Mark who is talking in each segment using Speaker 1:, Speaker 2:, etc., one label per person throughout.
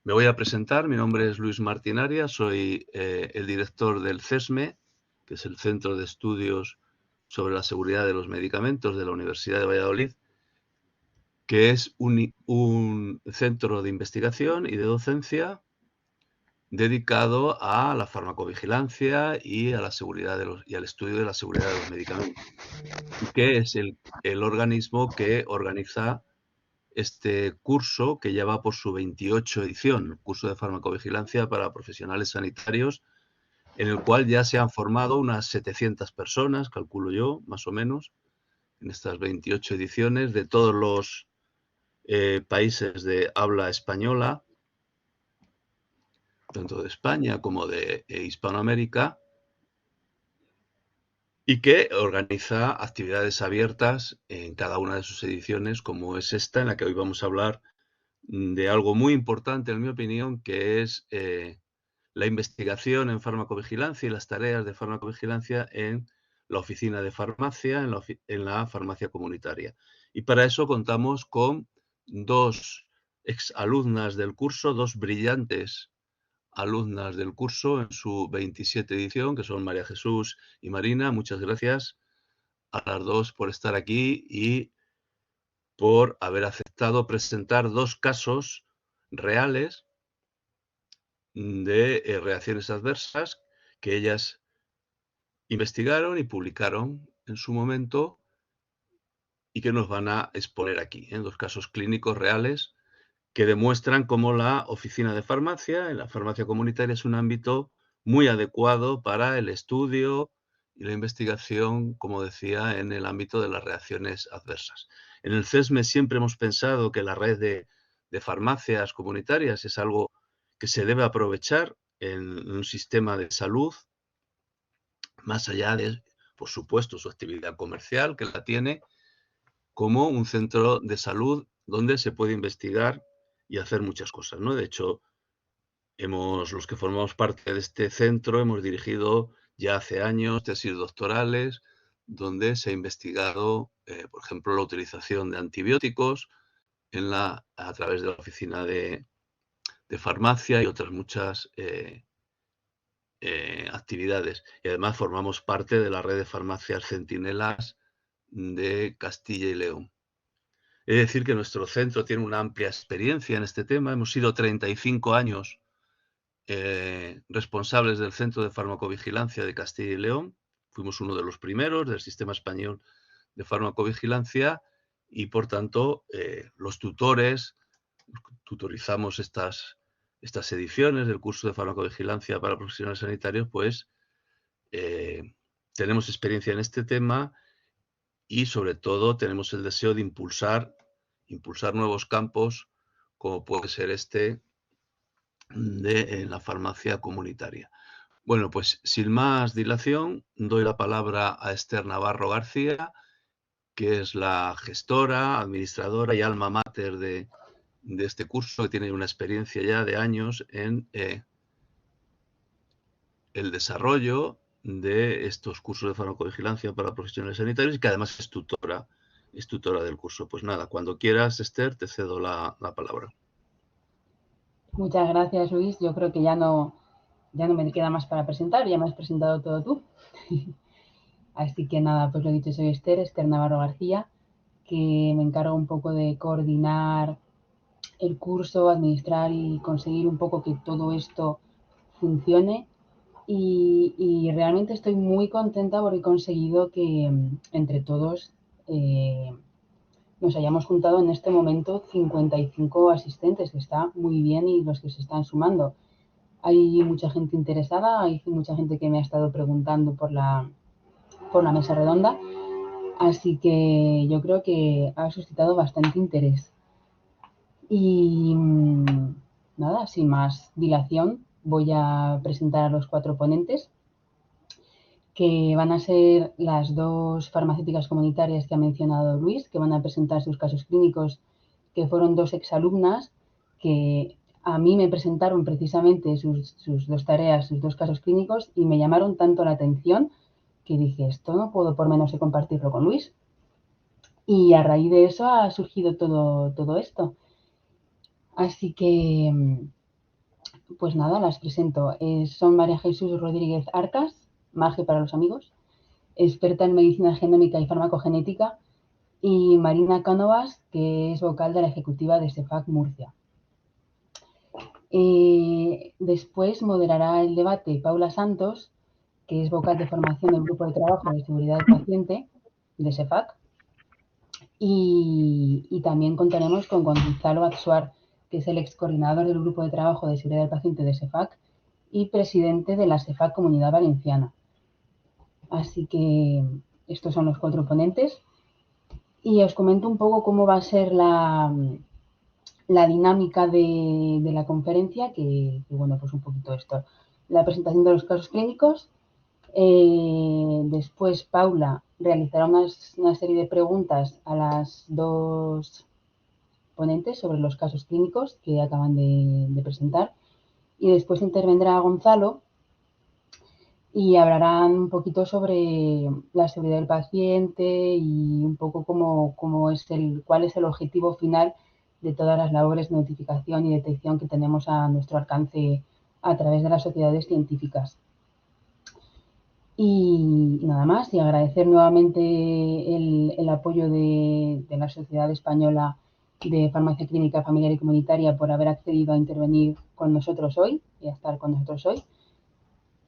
Speaker 1: Me voy a presentar, mi nombre es Luis Martín Arias, soy el director del CESME, que es el Centro de Estudios sobre la Seguridad de los Medicamentos de la Universidad de Valladolid, que es un centro de investigación y de docencia dedicado a la farmacovigilancia y a la seguridad y al estudio de la seguridad de los medicamentos, y que es el organismo que organiza este curso, que ya va por su 28 edición, curso de farmacovigilancia para profesionales sanitarios, en el cual ya se han formado unas 700 personas, calculo yo, más o menos, en estas 28 ediciones, de todos los países de habla española, tanto de España como de Hispanoamérica, y que organiza actividades abiertas en cada una de sus ediciones, como es esta, en la que hoy vamos a hablar de algo muy importante, en mi opinión, que es la investigación en farmacovigilancia y las tareas de farmacovigilancia en la oficina de farmacia, en la farmacia comunitaria. Y para eso contamos con dos exalumnas del curso, dos brillantes alumnas del curso en su 27 edición, que son María Jesús y Marina. Muchas gracias a las dos por estar aquí y por haber aceptado presentar dos casos reales de reacciones adversas que ellas investigaron y publicaron en su momento y que nos van a exponer aquí, en dos casos clínicos reales que demuestran cómo la oficina de farmacia, en la farmacia comunitaria, es un ámbito muy adecuado para el estudio y la investigación, como decía, en el ámbito de las reacciones adversas. En el CESME siempre hemos pensado que la red de farmacias comunitarias es algo que se debe aprovechar en un sistema de salud, más allá de, por supuesto, su actividad comercial, que la tiene, como un centro de salud donde se puede investigar y hacer muchas cosas, ¿no? De hecho, los que formamos parte de este centro hemos dirigido ya hace años tesis doctorales donde se ha investigado, por ejemplo, la utilización de antibióticos a través de la oficina de farmacia y otras muchas actividades. Y además formamos parte de la red de farmacias centinelas de Castilla y León. Es decir, que nuestro centro tiene una amplia experiencia en este tema. Hemos sido 35 años responsables del Centro de Farmacovigilancia de Castilla y León. Fuimos uno de los primeros del Sistema Español de Farmacovigilancia y, por tanto, los tutores, tutorizamos estas ediciones del curso de farmacovigilancia para profesionales sanitarios, pues tenemos experiencia en este tema y, sobre todo, tenemos el deseo de impulsar nuevos campos, como puede ser este en la farmacia comunitaria. Bueno, pues sin más dilación, doy la palabra a Esther Navarro García, que es la gestora, administradora y alma mater de este curso, que tiene una experiencia ya de años en el desarrollo de estos cursos de farmacovigilancia para profesionales sanitarios y que además es tutora del curso. Pues nada, cuando quieras, Esther, te cedo la palabra.
Speaker 2: Muchas gracias, Luis. Yo creo que ya no me queda más para presentar, ya me has presentado todo tú. Así que nada, pues lo dicho, soy Esther Navarro García, que me encargo un poco de coordinar el curso, administrar y conseguir un poco que todo esto funcione. Y realmente estoy muy contenta porque he conseguido que entre todos nos hayamos juntado en este momento 55 asistentes, que está muy bien, y los que se están sumando. Hay mucha gente interesada, hay mucha gente que me ha estado preguntando por la mesa redonda, así que yo creo que ha suscitado bastante interés. Y nada, sin más dilación, voy a presentar a los 4 ponentes, que van a ser las dos farmacéuticas comunitarias que ha mencionado Luis, que van a presentar sus casos clínicos, que fueron dos exalumnas que a mí me presentaron precisamente sus dos tareas, sus dos casos clínicos, y me llamaron tanto la atención que dije, esto no puedo por menos de compartirlo con Luis. Y a raíz de eso ha surgido todo esto. Así que pues nada, las presento. Son María Jesús Rodríguez Arcas, Mage para los amigos, experta en medicina genómica y farmacogenética, y Marina Cánovas, que es vocal de la ejecutiva de SEFAC Murcia. Después moderará el debate Paula Santos, que es vocal de formación del Grupo de Trabajo de Seguridad del Paciente de SEFAC. Y también contaremos con Gonzalo Atsuar, que es el ex coordinador del Grupo de Trabajo de Seguridad del Paciente de SEFAC y presidente de la SEFAC Comunidad Valenciana. Así que estos son los 4 ponentes. Y os comento un poco cómo va a ser la dinámica de la conferencia, que bueno, pues un poquito esto. La presentación de los casos clínicos. Después Paula realizará una serie de preguntas a las 2 ponentes sobre los casos clínicos que acaban de presentar. Y después intervendrá Gonzalo y hablarán un poquito sobre la seguridad del paciente y un poco cuál es el objetivo final de todas las labores de notificación y detección que tenemos a nuestro alcance a través de las sociedades científicas. Y nada más, y agradecer nuevamente el apoyo de la Sociedad Española de Farmacia Clínica Familiar y Comunitaria por haber accedido a intervenir con nosotros hoy y a estar con nosotros hoy.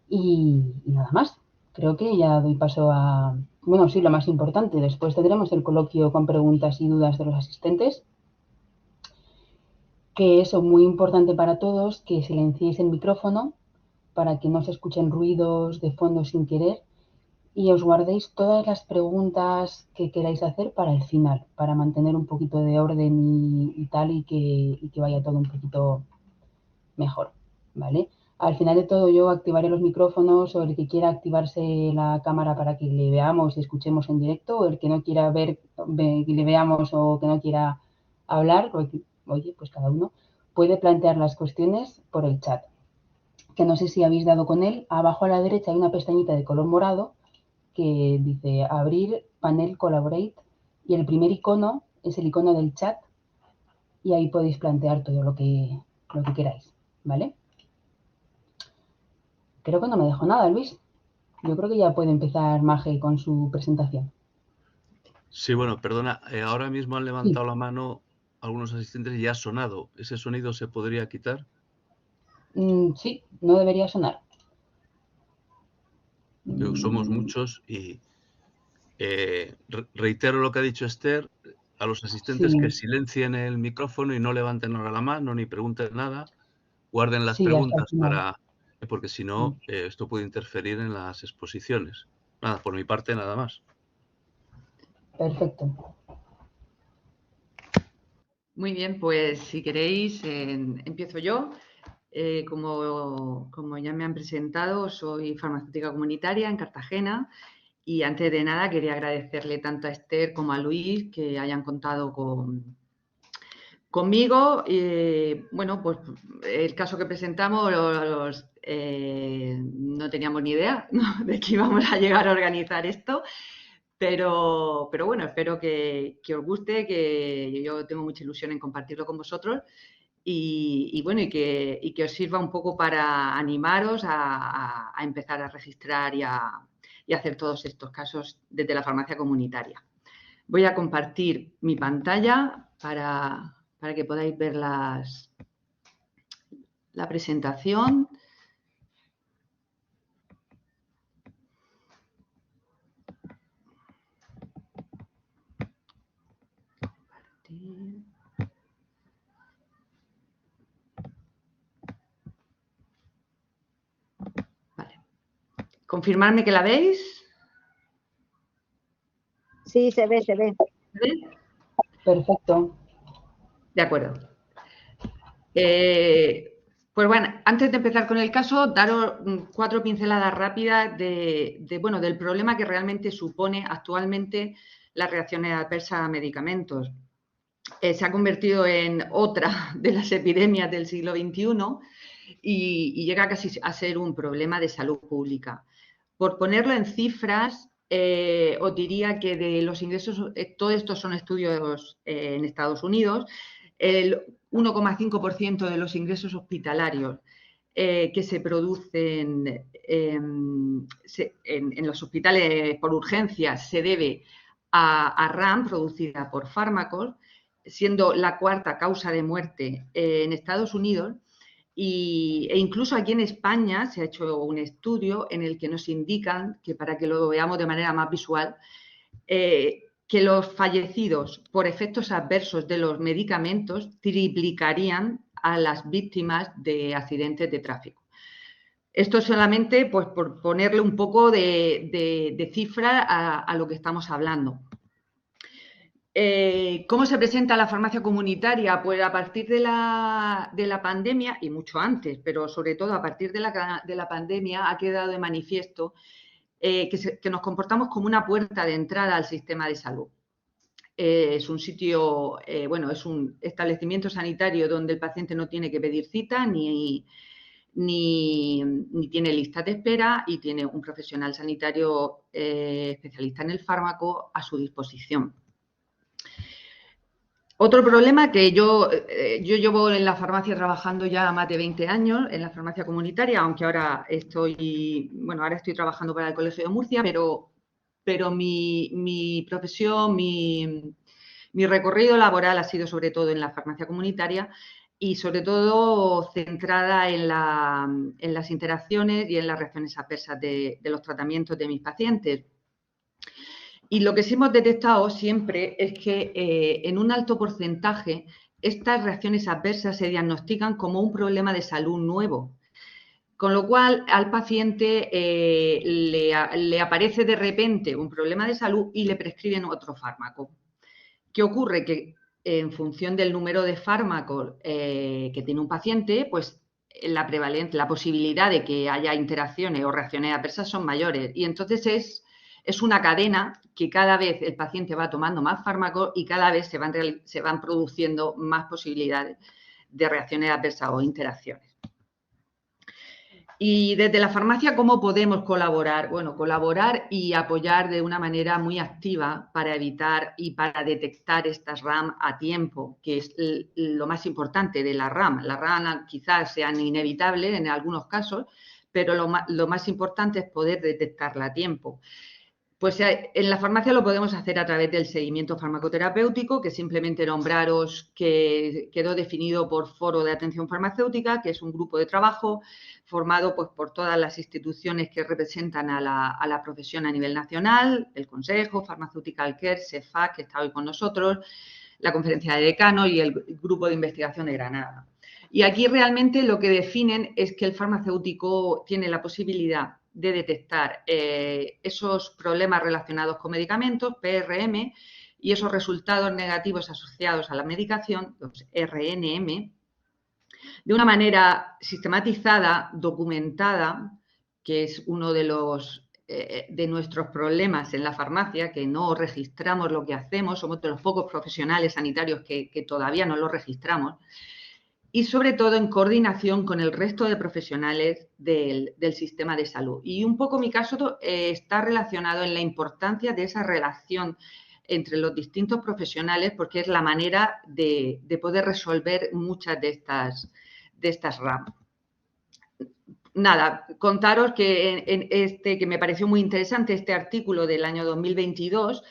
Speaker 2: Y nada más, creo que ya doy paso a, bueno, sí, lo más importante. Después tendremos el coloquio con preguntas y dudas de los asistentes, que es muy importante para todos que silenciéis el micrófono para que no se escuchen ruidos de fondo sin querer y os guardéis todas las preguntas que queráis hacer para el final, para mantener un poquito de orden y tal y que vaya todo un poquito mejor, ¿vale? Al final de todo yo activaré los micrófonos o el que quiera activarse la cámara para que le veamos y escuchemos en directo o el que no quiera ver que le veamos o que no quiera hablar, oye, pues cada uno puede plantear las cuestiones por el chat, que no sé si habéis dado con él. Abajo a la derecha hay una pestañita de color morado que dice abrir panel collaborate y el primer icono es el icono del chat y ahí podéis plantear todo lo que queráis, ¿vale? Creo que no me dejo nada, Luis. Yo creo que ya puede empezar Maje con su presentación.
Speaker 1: Sí, bueno, perdona, ahora mismo han
Speaker 2: Sí.
Speaker 1: levantado la mano algunos asistentes y ya ha sonado. ¿Ese sonido se podría quitar?
Speaker 2: Sí, no debería sonar.
Speaker 1: Somos muchos y reitero lo que ha dicho Esther, a los asistentes
Speaker 2: Sí,
Speaker 1: que silencien el micrófono y no levanten ahora la mano ni pregunten nada, guarden las
Speaker 2: sí, hasta el
Speaker 1: preguntas
Speaker 2: final.
Speaker 1: porque si no, esto puede interferir en las exposiciones. Nada, por mi parte nada más.
Speaker 2: Perfecto.
Speaker 3: Muy bien, pues si queréis, empiezo yo. Como ya me han presentado, soy farmacéutica comunitaria en Cartagena y antes de nada quería agradecerle tanto a Esther como a Luis que hayan contado conmigo. Bueno, pues el caso que presentamos no teníamos ni idea, ¿no?, de que íbamos a llegar a organizar esto. Pero bueno, espero que os guste, que yo tengo mucha ilusión en compartirlo con vosotros y bueno, y que os sirva un poco para animaros a empezar a registrar y a hacer todos estos casos desde la farmacia comunitaria. Voy a compartir mi pantalla para que podáis ver la presentación. Vale. ¿Confirmarme que la veis?
Speaker 4: Sí, se ve, se ve.
Speaker 3: ¿Se ve?
Speaker 2: Perfecto.
Speaker 3: De acuerdo. Pues bueno, antes de empezar con el caso, daros 4 pinceladas rápidas del problema que realmente supone actualmente las reacciones adversas a medicamentos. Se ha convertido en otra de las epidemias del siglo XXI y llega casi a ser un problema de salud pública. Por ponerlo en cifras, os diría que de los ingresos, todo esto son estudios en Estados Unidos, el 1,5% de los ingresos hospitalarios que se producen en los hospitales por urgencia se debe a RAM producida por fármacos, siendo la cuarta causa de muerte en Estados Unidos. E incluso aquí en España se ha hecho un estudio en el que nos indican, que para que lo veamos de manera más visual, que los fallecidos por efectos adversos de los medicamentos triplicarían a las víctimas de accidentes de tráfico. Esto solamente pues, por ponerle un poco de cifra a lo que estamos hablando. ¿Cómo se presenta la farmacia comunitaria? Pues a partir de la pandemia, y mucho antes, pero sobre todo a partir de la pandemia, ha quedado de manifiesto que nos comportamos como una puerta de entrada al sistema de salud. Es un sitio, bueno, es un establecimiento sanitario donde el paciente no tiene que pedir cita ni tiene listas de espera y tiene un profesional sanitario especialista en el fármaco a su disposición. Otro problema que yo llevo en la farmacia trabajando ya más de 20 años, en la farmacia comunitaria, aunque ahora estoy trabajando para el Colegio de Murcia, pero mi profesión, mi recorrido laboral ha sido sobre todo en la farmacia comunitaria y sobre todo centrada en las interacciones y en las reacciones adversas de los tratamientos de mis pacientes. Y lo que sí hemos detectado siempre es que en un alto porcentaje estas reacciones adversas se diagnostican como un problema de salud nuevo, con lo cual al paciente le aparece de repente un problema de salud y le prescriben otro fármaco. ¿Qué ocurre? Que en función del número de fármacos que tiene un paciente, pues la posibilidad de que haya interacciones o reacciones adversas son mayores. Y entonces es una cadena que cada vez el paciente va tomando más fármacos y cada vez se van produciendo más posibilidades de reacciones adversas o interacciones. Y desde la farmacia, ¿cómo podemos colaborar? Bueno, colaborar y apoyar de una manera muy activa para evitar y para detectar estas RAM a tiempo, que es lo más importante de la RAM. Las RAM quizás sean inevitables en algunos casos, pero lo más importante es poder detectarla a tiempo. Pues en la farmacia lo podemos hacer a través del seguimiento farmacoterapéutico, que simplemente nombraros que quedó definido por Foro de Atención Farmacéutica, que es un grupo de trabajo formado pues, por todas las instituciones que representan a la profesión a nivel nacional, el Consejo, Pharmaceutical Care, CEFAC, que está hoy con nosotros, la Conferencia de Decanos y el Grupo de Investigación de Granada. Y aquí realmente lo que definen es que el farmacéutico tiene la posibilidad de detectar esos problemas relacionados con medicamentos, PRM, y esos resultados negativos asociados a la medicación, los RNM, de una manera sistematizada, documentada, que es uno de nuestros problemas en la farmacia, que no registramos lo que hacemos, somos de los pocos profesionales sanitarios que todavía no lo registramos, y sobre todo en coordinación con el resto de profesionales del sistema de salud. Y un poco mi caso está relacionado en la importancia de esa relación entre los distintos profesionales, porque es la manera de poder resolver muchas de estas RAM. Nada, contaros que me pareció muy interesante este artículo del año 2022,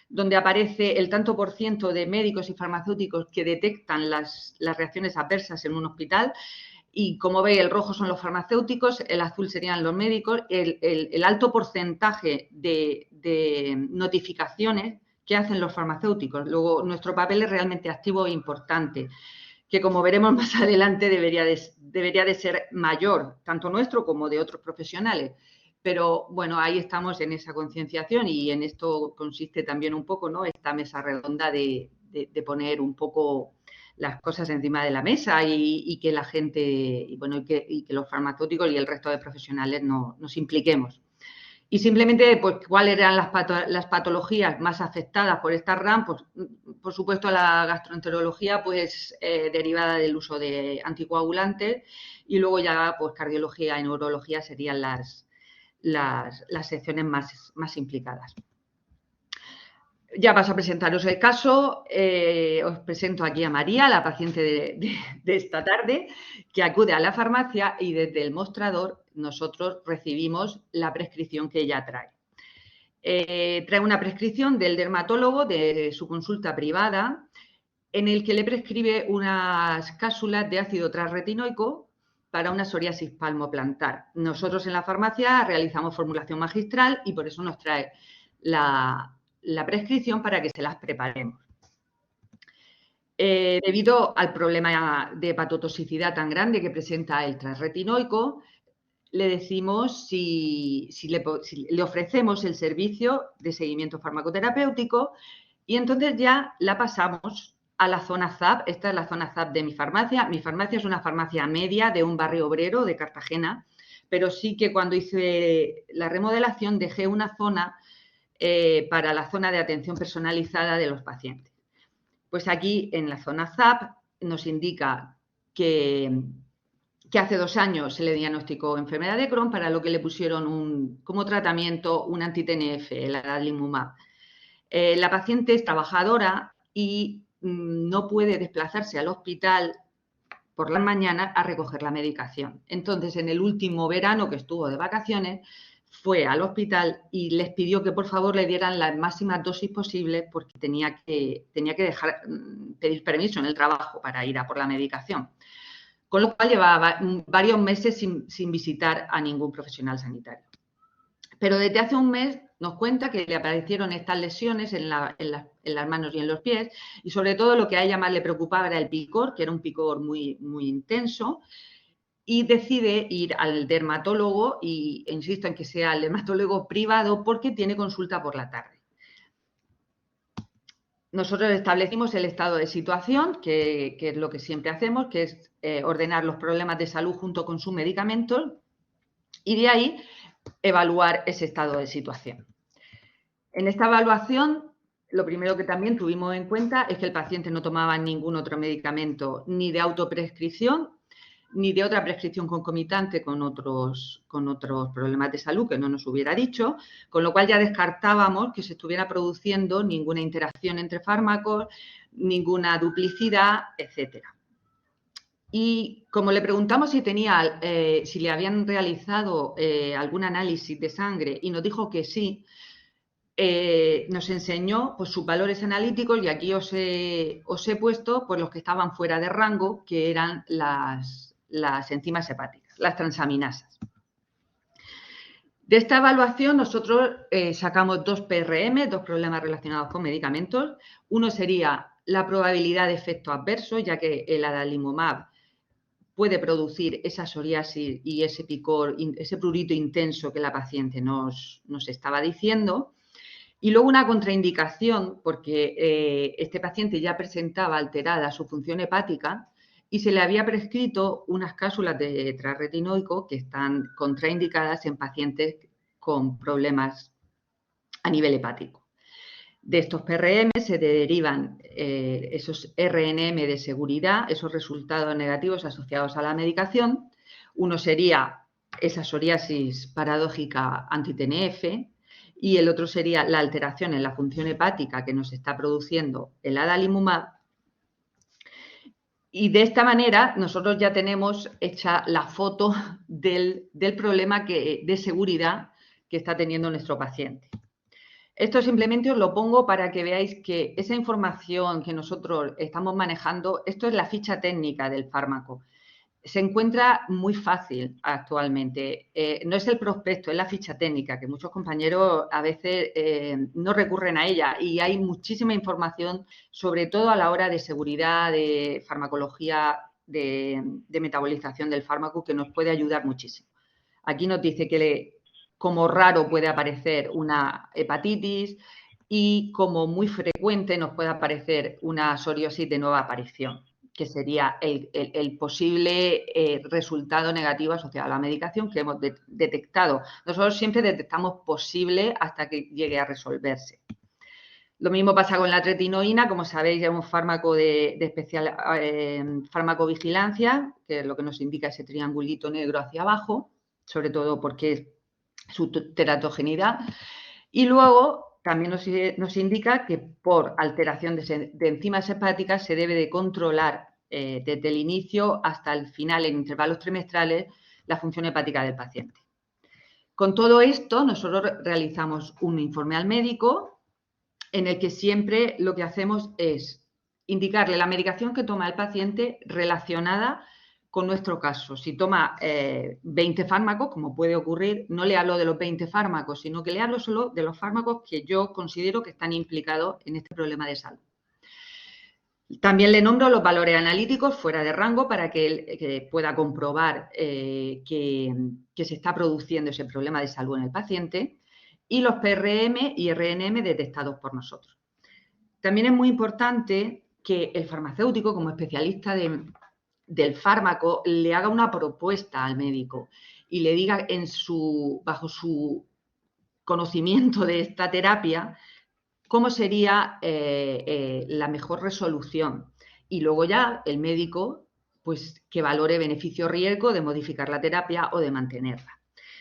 Speaker 3: donde aparece el tanto por ciento de médicos y farmacéuticos que detectan las reacciones adversas en un hospital. Y como veis, el rojo son los farmacéuticos, el azul serían los médicos, el alto porcentaje de notificaciones que hacen los farmacéuticos. Luego, nuestro papel es realmente activo e importante, que como veremos más adelante debería de ser mayor, tanto nuestro como de otros profesionales. Pero bueno, ahí estamos en esa concienciación y en esto consiste también un poco, ¿no? Esta mesa redonda de poner un poco las cosas encima de la mesa y que la gente, y que los farmacéuticos y el resto de profesionales nos impliquemos. Y simplemente, pues, ¿cuáles eran las patologías más afectadas por esta RAM? Pues, por supuesto, la gastroenterología, pues, derivada del uso de anticoagulantes y luego ya, pues, cardiología y neurología serían las secciones más implicadas. Ya paso a presentaros el caso. Os presento aquí a María, la paciente de esta tarde, que acude a la farmacia y desde el mostrador nosotros recibimos la prescripción que ella trae. Trae una prescripción del dermatólogo de su consulta privada en el que le prescribe unas cápsulas de ácido transretinoico para una psoriasis palmoplantar. Nosotros en la farmacia realizamos formulación magistral y por eso nos trae la prescripción para que se las preparemos. Debido al problema de hepatotoxicidad tan grande que presenta el transretinoico, le decimos si le ofrecemos el servicio de seguimiento farmacoterapéutico y entonces ya la pasamos a la zona ZAP. Esta es la zona ZAP de mi farmacia. Mi farmacia es una farmacia media de un barrio obrero de Cartagena, pero sí que cuando hice la remodelación dejé una zona para la zona de atención personalizada de los pacientes. Pues aquí en la zona ZAP nos indica que hace 2 años se le diagnosticó enfermedad de Crohn, para lo que le pusieron como tratamiento un anti-TNF, el adalimumab. La paciente es trabajadora y no puede desplazarse al hospital por la mañana a recoger la medicación. Entonces, en el último verano que estuvo de vacaciones, fue al hospital y les pidió que por favor le dieran las máximas dosis posibles porque tenía que pedir permiso en el trabajo para ir a por la medicación. Con lo cual llevaba varios meses sin visitar a ningún profesional sanitario. Pero desde hace un mes nos cuenta que le aparecieron estas lesiones en las manos y en los pies y sobre todo lo que a ella más le preocupaba era el picor, que era un picor muy, muy intenso, y decide ir al dermatólogo e insisto en que sea el dermatólogo privado porque tiene consulta por la tarde. Nosotros establecimos el estado de situación, que es lo que siempre hacemos, que es ordenar los problemas de salud junto con sus medicamentos y de ahí evaluar ese estado de situación. En esta evaluación, lo primero que también tuvimos en cuenta es que el paciente no tomaba ningún otro medicamento ni de autoprescripción ni de otra prescripción concomitante con otros problemas de salud que no nos hubiera dicho, con lo cual ya descartábamos que se estuviera produciendo ninguna interacción entre fármacos, ninguna duplicidad, etcétera. Y como le preguntamos si le habían realizado algún análisis de sangre y nos dijo que sí, nos enseñó pues, sus valores analíticos y aquí os he puesto pues, los que estaban fuera de rango, que eran las enzimas hepáticas, las transaminasas. De esta evaluación nosotros sacamos 2 PRM, 2 problemas relacionados con medicamentos. Uno sería la probabilidad de efecto adverso, ya que el adalimumab puede producir esa psoriasis y ese picor, ese prurito intenso que la paciente nos estaba diciendo. Y luego una contraindicación, porque este paciente ya presentaba alterada su función hepática y se le había prescrito unas cápsulas de transretinoico que están contraindicadas en pacientes con problemas a nivel hepático. De estos PRM se derivan esos RNM de seguridad, esos resultados negativos asociados a la medicación. Uno sería esa psoriasis paradójica anti-TNF y el otro sería la alteración en la función hepática que nos está produciendo el adalimumab. Y de esta manera nosotros ya tenemos hecha la foto del problema de seguridad que está teniendo nuestro paciente. Esto simplemente os lo pongo para que veáis que esa información que nosotros estamos manejando, esto es la ficha técnica del fármaco. Se encuentra muy fácil actualmente. No es el prospecto, es la ficha técnica, que muchos compañeros a veces no recurren a ella y hay muchísima información, sobre todo a la hora de seguridad, de farmacología, de metabolización del fármaco, que nos puede ayudar muchísimo. Aquí nos dice que como raro puede aparecer una hepatitis y como muy frecuente nos puede aparecer una psoriasis de nueva aparición, que sería el posible resultado negativo asociado a la medicación que hemos detectado. Nosotros siempre detectamos posible hasta que llegue a resolverse. Lo mismo pasa con la tretinoína, como sabéis, es un fármaco de especial farmacovigilancia, que es lo que nos indica ese triangulito negro hacia abajo, sobre todo porque es su teratogenidad. Y luego también nos indica que por alteración de enzimas hepáticas se debe de controlar desde el inicio hasta el final, en intervalos trimestrales, la función hepática del paciente. Con todo esto, nosotros realizamos un informe al médico en el que siempre lo que hacemos es indicarle la medicación que toma el paciente relacionada con nuestro caso. Si toma 20 fármacos, como puede ocurrir, no le hablo de los 20 fármacos, sino que le hablo solo de los fármacos que yo considero que están implicados en este problema de salud. También le nombro los valores analíticos fuera de rango para que él pueda comprobar que se está produciendo ese problema de salud en el paciente, y los PRM y RNM detectados por nosotros. También es muy importante que el farmacéutico, como especialista del fármaco, le haga una propuesta al médico y le diga bajo su conocimiento de esta terapia cómo sería la mejor resolución. Y luego ya el médico, pues, que valore beneficio-riesgo de modificar la terapia o de mantenerla.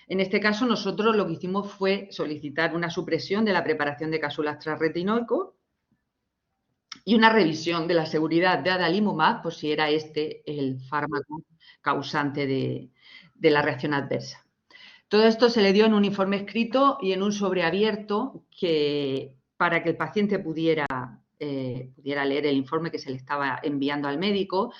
Speaker 3: En este caso, nosotros lo que hicimos fue solicitar una supresión de la preparación de cápsulas transretinoico y una revisión de la seguridad de adalimumab, por si era este el fármaco causante de la reacción adversa. Todo esto se le dio en un informe escrito y en un sobreabierto para que el paciente pudiera leer el informe que se le estaba enviando al médico,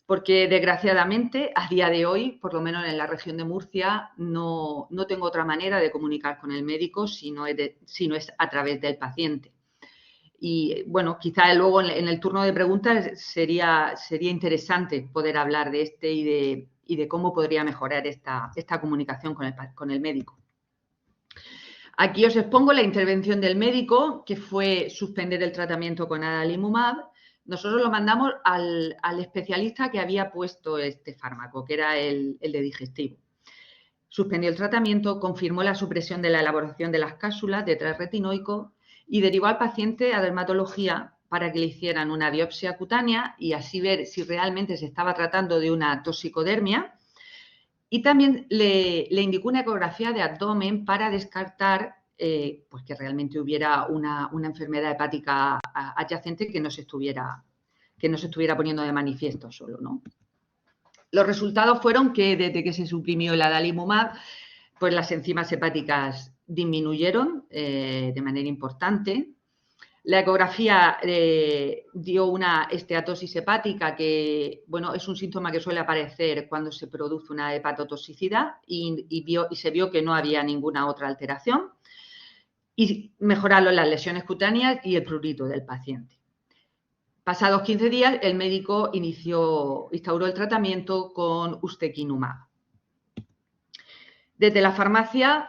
Speaker 3: porque desgraciadamente a día de hoy, por lo menos en la región de Murcia, no tengo otra manera de comunicar con el médico si no es a través del paciente. Y bueno, quizá luego en el turno de preguntas sería interesante poder hablar de y de cómo podría mejorar esta comunicación con el médico. Aquí os expongo la intervención del médico, que fue suspender el tratamiento con adalimumab. Nosotros lo mandamos al especialista que había puesto este fármaco, que era el de digestivo. Suspendió el tratamiento, confirmó la supresión de la elaboración de las cápsulas de transretinoico y derivó al paciente a dermatología para que le hicieran una biopsia cutánea y así ver si realmente se estaba tratando de una toxicodermia. Y también le indicó una ecografía de abdomen para descartar pues que realmente hubiera una enfermedad hepática adyacente que no se estuviera poniendo de manifiesto solo, ¿no? Los resultados fueron que desde que se suprimió el adalimumab, pues las enzimas hepáticas disminuyeron de manera importante. La ecografía dio una esteatosis hepática que, bueno, es un síntoma que suele aparecer cuando se produce una hepatotoxicidad y se vio que no había ninguna otra alteración. Y mejoraron las lesiones cutáneas y el prurito del paciente. Pasados 15 días, el médico instauró el tratamiento con ustekinumab. Desde la farmacia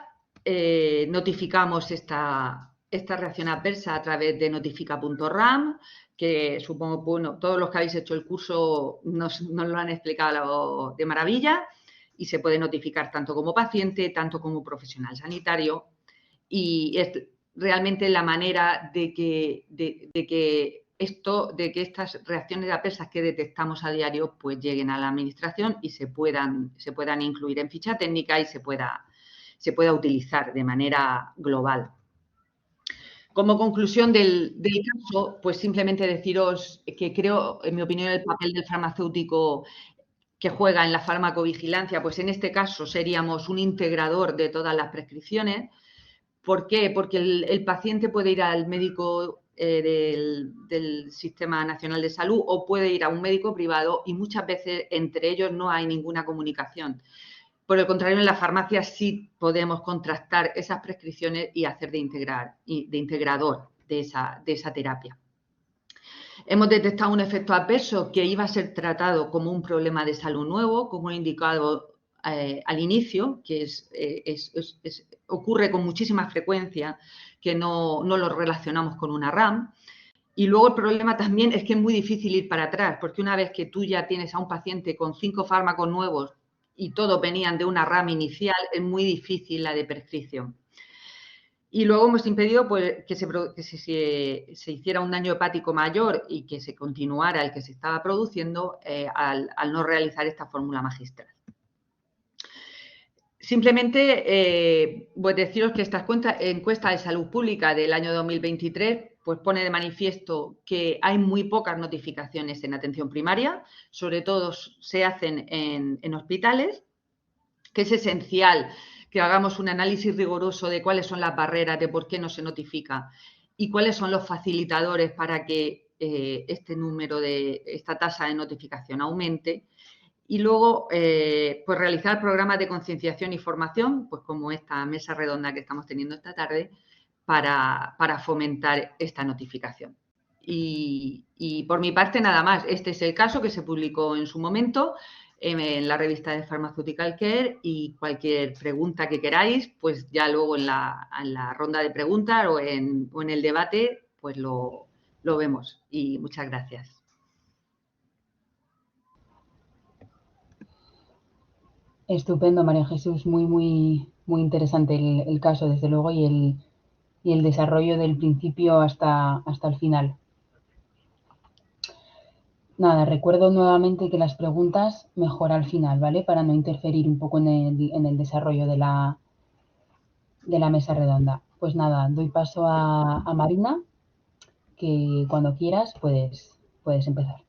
Speaker 3: notificamos esta reacción adversa a través de notifica.ram, que supongo, bueno, todos los que habéis hecho el curso nos lo han explicado de maravilla, y se puede notificar tanto como paciente, tanto como profesional sanitario, y es realmente la manera de que estas reacciones adversas que detectamos a diario pues lleguen a la administración y se puedan incluir en ficha técnica y se pueda utilizar de manera global. Como conclusión del caso, pues simplemente deciros que creo, en mi opinión, el papel del farmacéutico que juega en la farmacovigilancia, pues en este caso seríamos un integrador de todas las prescripciones. ¿Por qué? Porque el paciente puede ir al médico del Sistema Nacional de Salud o puede ir a un médico privado y muchas veces entre ellos no hay ninguna comunicación. Por el contrario, en la farmacia sí podemos contrastar esas prescripciones y hacer de integrador de esa terapia. Hemos detectado un efecto adverso que iba a ser tratado como un problema de salud nuevo, como he indicado al inicio, que ocurre con muchísima frecuencia, que no lo relacionamos con una RAM. Y luego el problema también es que es muy difícil ir para atrás, porque una vez que tú ya tienes a un paciente con 5 fármacos nuevos y todos venían de una RAM inicial, es muy difícil la de prescripción. Y luego hemos impedido pues, que se hiciera un daño hepático mayor y que se continuara el que se estaba produciendo al no realizar esta fórmula magistral. Simplemente, pues deciros que esta encuesta de salud pública del año 2023 pues pone de manifiesto que hay muy pocas notificaciones en atención primaria, sobre todo se hacen en hospitales, que es esencial que hagamos un análisis riguroso de cuáles son las barreras, de por qué no se notifica y cuáles son los facilitadores para que esta tasa de notificación aumente. Y luego, pues realizar programas de concienciación y formación, pues como esta mesa redonda que estamos teniendo esta tarde, para fomentar esta notificación. Y por mi parte, nada más. Este es el caso que se publicó en su momento en la revista de Pharmaceutical Care, y cualquier pregunta que queráis, pues ya luego en la ronda de preguntas o en el debate, pues lo vemos. Y muchas gracias.
Speaker 2: Estupendo, María Jesús. Muy interesante el caso, desde luego, y el desarrollo del principio hasta el final. Nada, recuerdo nuevamente que las preguntas mejor al final, ¿vale? Para no interferir un poco en el desarrollo de la mesa redonda. Pues nada, doy paso a Marina, que cuando quieras puedes empezar.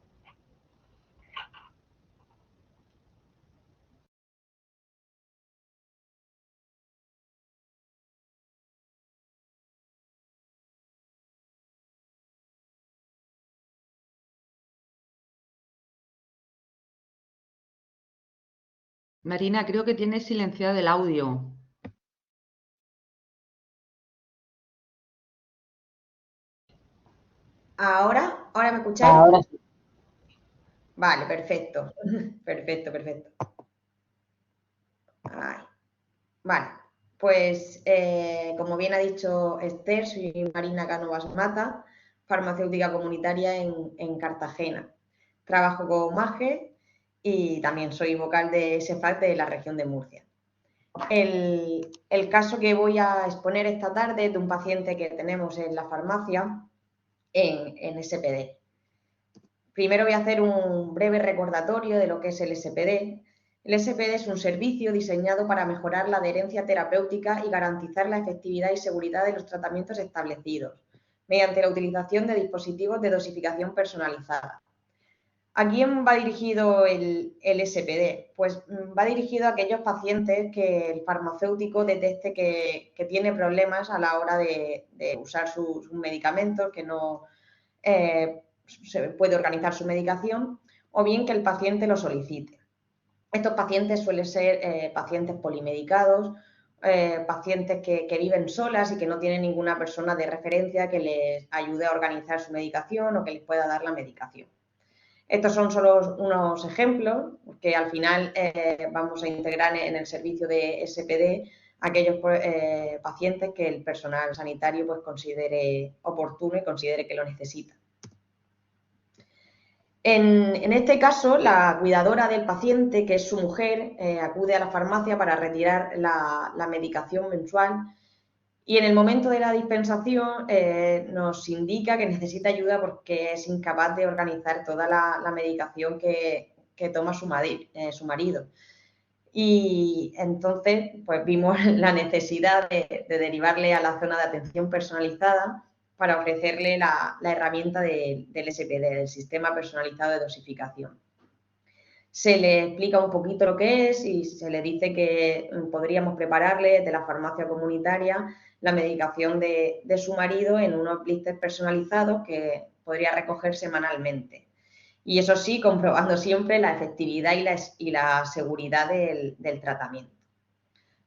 Speaker 3: Marina, creo que tienes silenciado el audio.
Speaker 5: ¿Ahora me escucháis?
Speaker 2: Ahora sí.
Speaker 5: Vale, perfecto. Perfecto. Ay. Vale, pues como bien ha dicho Esther, soy Marina Cánovas Mata, farmacéutica comunitaria en Cartagena. Trabajo con MAGE y también soy vocal de SEFAC de la región de Murcia. El caso que voy a exponer esta tarde es de un paciente que tenemos en la farmacia en SPD. Primero voy a hacer un breve recordatorio de lo que es el SPD. El SPD es un servicio diseñado para mejorar la adherencia terapéutica y garantizar la efectividad y seguridad de los tratamientos establecidos, mediante la utilización de dispositivos de dosificación personalizada. ¿A quién va dirigido el SPD? Pues va dirigido a aquellos pacientes que el farmacéutico detecte que tiene problemas a la hora de usar sus medicamentos, que no se puede organizar su medicación, o bien que el paciente lo solicite. Estos pacientes suelen ser pacientes polimedicados, pacientes que viven solas y que no tienen ninguna persona de referencia que les ayude a organizar su medicación o que les pueda dar la medicación. Estos son solo unos ejemplos que al final vamos a integrar en el servicio de SPD aquellos pacientes que el personal sanitario pues considere oportuno y considere que lo necesita. En este caso, la cuidadora del paciente, que es su mujer, acude a la farmacia para retirar la medicación mensual y en el momento de la dispensación nos indica que necesita ayuda porque es incapaz de organizar toda la medicación que toma su marido. Y entonces pues vimos la necesidad de derivarle a la zona de atención personalizada para ofrecerle la herramienta del SPD, del Sistema Personalizado de Dosificación. Se le explica un poquito lo que es y se le dice que podríamos prepararle de la farmacia comunitaria la medicación de su marido en unos blisters personalizados que podría recoger semanalmente. Y eso sí, comprobando siempre la efectividad y la seguridad del tratamiento.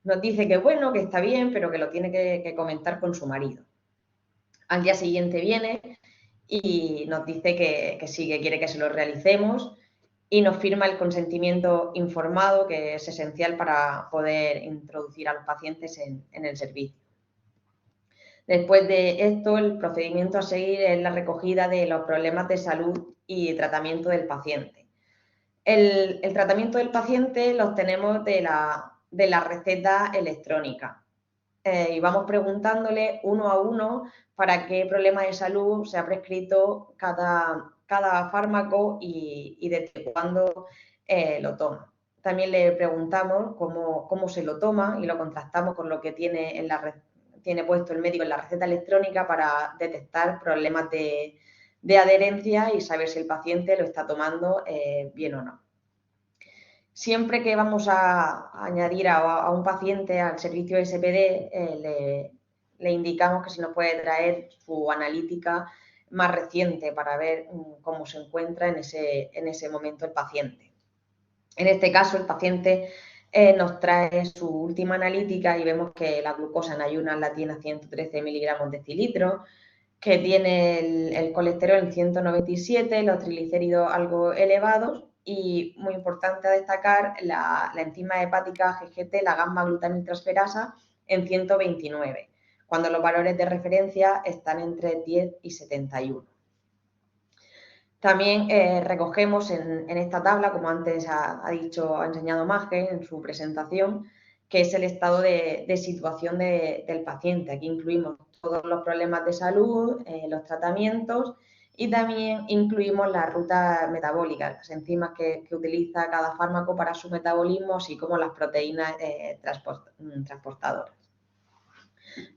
Speaker 5: Nos dice que bueno, que está bien, pero que lo tiene que comentar con su marido. Al día siguiente viene y nos dice que sí, que quiere que se lo realicemos y nos firma el consentimiento informado, que es esencial para poder introducir a los pacientes en el servicio. Después de esto, el procedimiento a seguir es la recogida de los problemas de salud y tratamiento del paciente. El tratamiento del paciente lo obtenemos de la receta electrónica. Y vamos preguntándole uno a uno para qué problema de salud se ha prescrito cada fármaco y desde cuándo lo toma. también le preguntamos cómo se lo toma y lo contrastamos con lo que tiene, tiene puesto el médico en la receta electrónica para detectar problemas de adherencia y saber si el paciente lo está tomando bien o no. Siempre que vamos a añadir a un paciente al servicio SPD, le indicamos que si nos puede traer su analítica más reciente para ver cómo se encuentra en ese momento el paciente. En este caso, el paciente nos trae su última analítica y vemos que la glucosa en ayunas la tiene a 113 miligramos decilitro, que tiene el colesterol en 197, los triglicéridos algo elevados y, muy importante a destacar, la enzima hepática GGT, la gamma-glutamiltransferasa, en 129, cuando los valores de referencia están entre 10 y 71. También recogemos en esta tabla, como antes ha enseñado Maje en su presentación, que es el estado de situación del paciente. Aquí incluimos todos los problemas de salud, los tratamientos y también incluimos las rutas metabólicas, las enzimas que utiliza cada fármaco para su metabolismo, así como las proteínas transportadoras.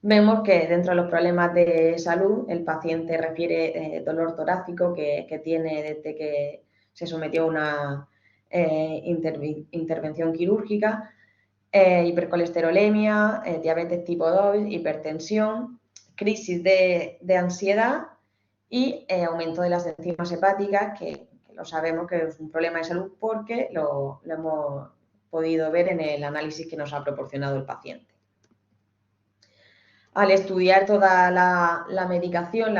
Speaker 5: Vemos que dentro de los problemas de salud el paciente refiere dolor torácico que tiene desde que se sometió a una intervención quirúrgica, hipercolesterolemia, diabetes tipo 2, hipertensión, crisis de ansiedad y aumento de las enzimas hepáticas, que lo sabemos que es un problema de salud porque lo hemos podido ver en el análisis que nos ha proporcionado el paciente. Al estudiar toda la medicación,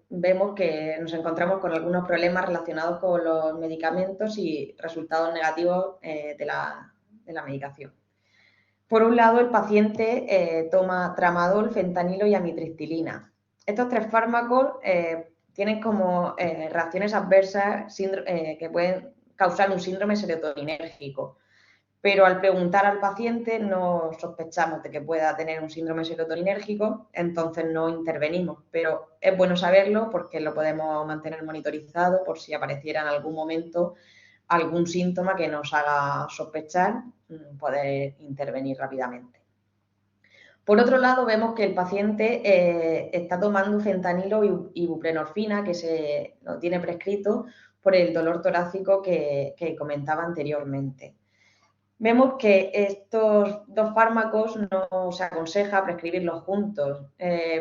Speaker 5: vemos que nos encontramos con algunos problemas relacionados con los medicamentos y resultados negativos de la medicación. Por un lado, el paciente toma tramadol, fentanilo y amitriptilina. Estos tres fármacos tienen como reacciones adversas que pueden causar un síndrome serotoninérgico. Pero al preguntar al paciente no sospechamos de que pueda tener un síndrome serotoninérgico, entonces no intervenimos. Pero es bueno saberlo porque lo podemos mantener monitorizado por si apareciera en algún momento algún síntoma que nos haga sospechar, poder intervenir rápidamente. Por otro lado, vemos que el paciente está tomando fentanilo y buprenorfina, que se lo tiene prescrito por el dolor torácico que comentaba anteriormente. Vemos que estos dos fármacos no se aconseja prescribirlos juntos.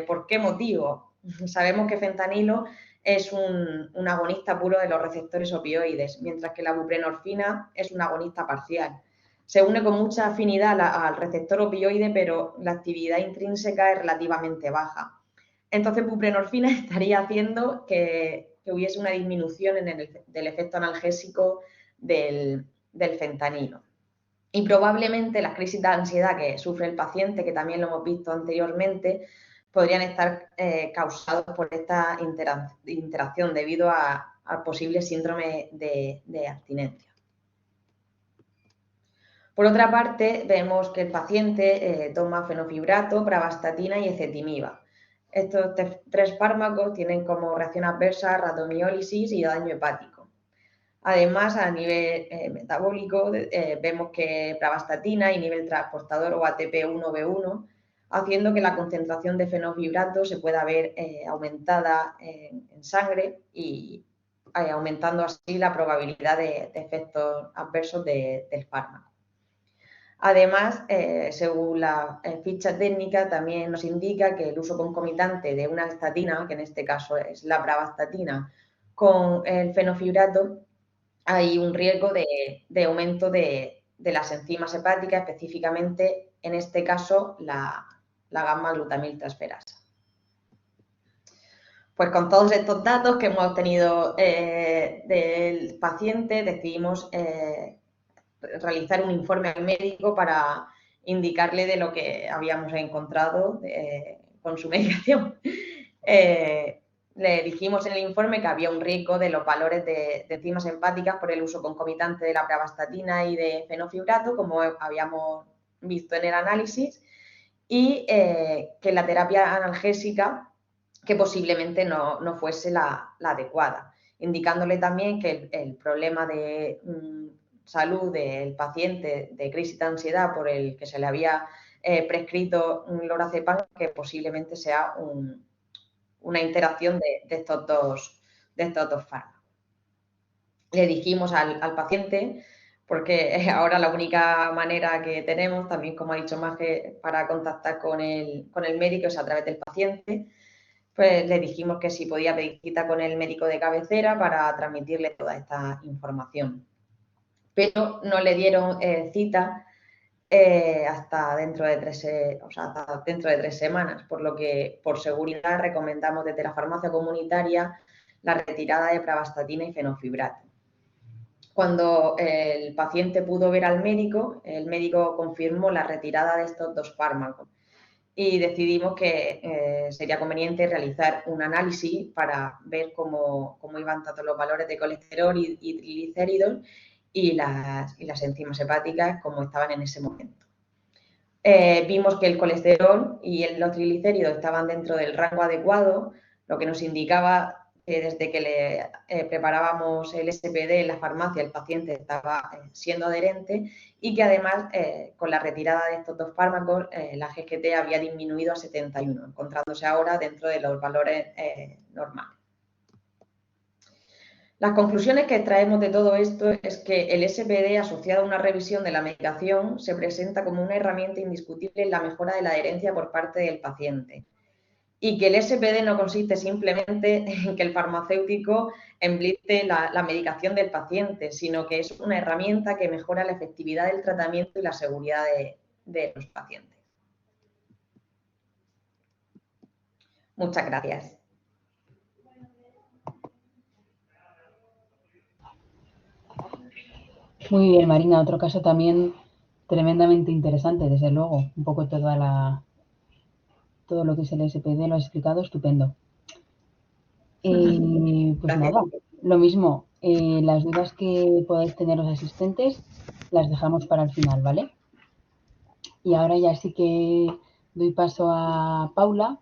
Speaker 5: ¿Por qué motivo? Sabemos que fentanilo es un agonista puro de los receptores opioides, mientras que la buprenorfina es un agonista parcial. Se une con mucha afinidad al receptor opioide, pero la actividad intrínseca es relativamente baja. Entonces, buprenorfina estaría haciendo que hubiese una disminución del efecto analgésico del fentanilo. Y probablemente las crisis de ansiedad que sufre el paciente, que también lo hemos visto anteriormente, podrían estar causados por esta interacción debido al posible síndrome de abstinencia. Por otra parte, vemos que el paciente toma fenofibrato, pravastatina y ezetimiba. Estos tres fármacos tienen como reacción adversa rhabdomiólisis y daño hepático. Además, a nivel metabólico, vemos que pravastatina inhibe el transportador o ATP1B1, haciendo que la concentración de fenofibrato se pueda ver aumentada en sangre y aumentando así la probabilidad de efectos adversos del fármaco. Además, según la ficha técnica, también nos indica que el uso concomitante de una estatina, que en este caso es la pravastatina, con el fenofibrato, hay un riesgo de aumento de las enzimas hepáticas, específicamente, en este caso, la gamma-glutamiltransferasa. Pues con todos estos datos que hemos obtenido del paciente, decidimos realizar un informe al médico para indicarle de lo que habíamos encontrado con su medicación. Le dijimos en el informe que había un riesgo de los valores de enzimas hepáticas por el uso concomitante de la pravastatina y de fenofibrato, como habíamos visto en el análisis, y que la terapia analgésica que posiblemente no fuese la adecuada, indicándole también que el problema de salud del paciente de crisis de ansiedad por el que se le había prescrito un lorazepam, que posiblemente sea una interacción de estos dos fármacos. Le dijimos al paciente, porque ahora la única manera que tenemos, también como ha dicho Maje, para contactar con el médico es a través del paciente, pues le dijimos que si podía pedir cita con el médico de cabecera para transmitirle toda esta información. Pero no le dieron cita hasta dentro de 3 semanas, por lo que por seguridad recomendamos desde la farmacia comunitaria la retirada de pravastatina y fenofibrato. Cuando el paciente pudo ver al médico, el médico confirmó la retirada de estos dos fármacos y decidimos que sería conveniente realizar un análisis para ver cómo iban tanto los valores de colesterol y triglicéridos y las enzimas hepáticas como estaban en ese momento. Vimos que el colesterol y los triglicéridos estaban dentro del rango adecuado, lo que nos indicaba que desde que le preparábamos el SPD en la farmacia el paciente estaba siendo adherente y que además con la retirada de estos dos fármacos la GGT había disminuido a 71, encontrándose ahora dentro de los valores normales. Las conclusiones que extraemos de todo esto es que el SPD asociado a una revisión de la medicación se presenta como una herramienta indiscutible en la mejora de la adherencia por parte del paciente y que el SPD no consiste simplemente en que el farmacéutico enliste la medicación del paciente, sino que es una herramienta que mejora la efectividad del tratamiento y la seguridad de los pacientes. Muchas gracias.
Speaker 2: Muy bien, Marina. Otro caso también tremendamente interesante, desde luego. Un poco todo lo que es el SPD lo has explicado, estupendo. Pues nada, lo mismo. Las dudas que podáis tener los asistentes las dejamos para el final, ¿vale? Y ahora ya sí que doy paso a Paula,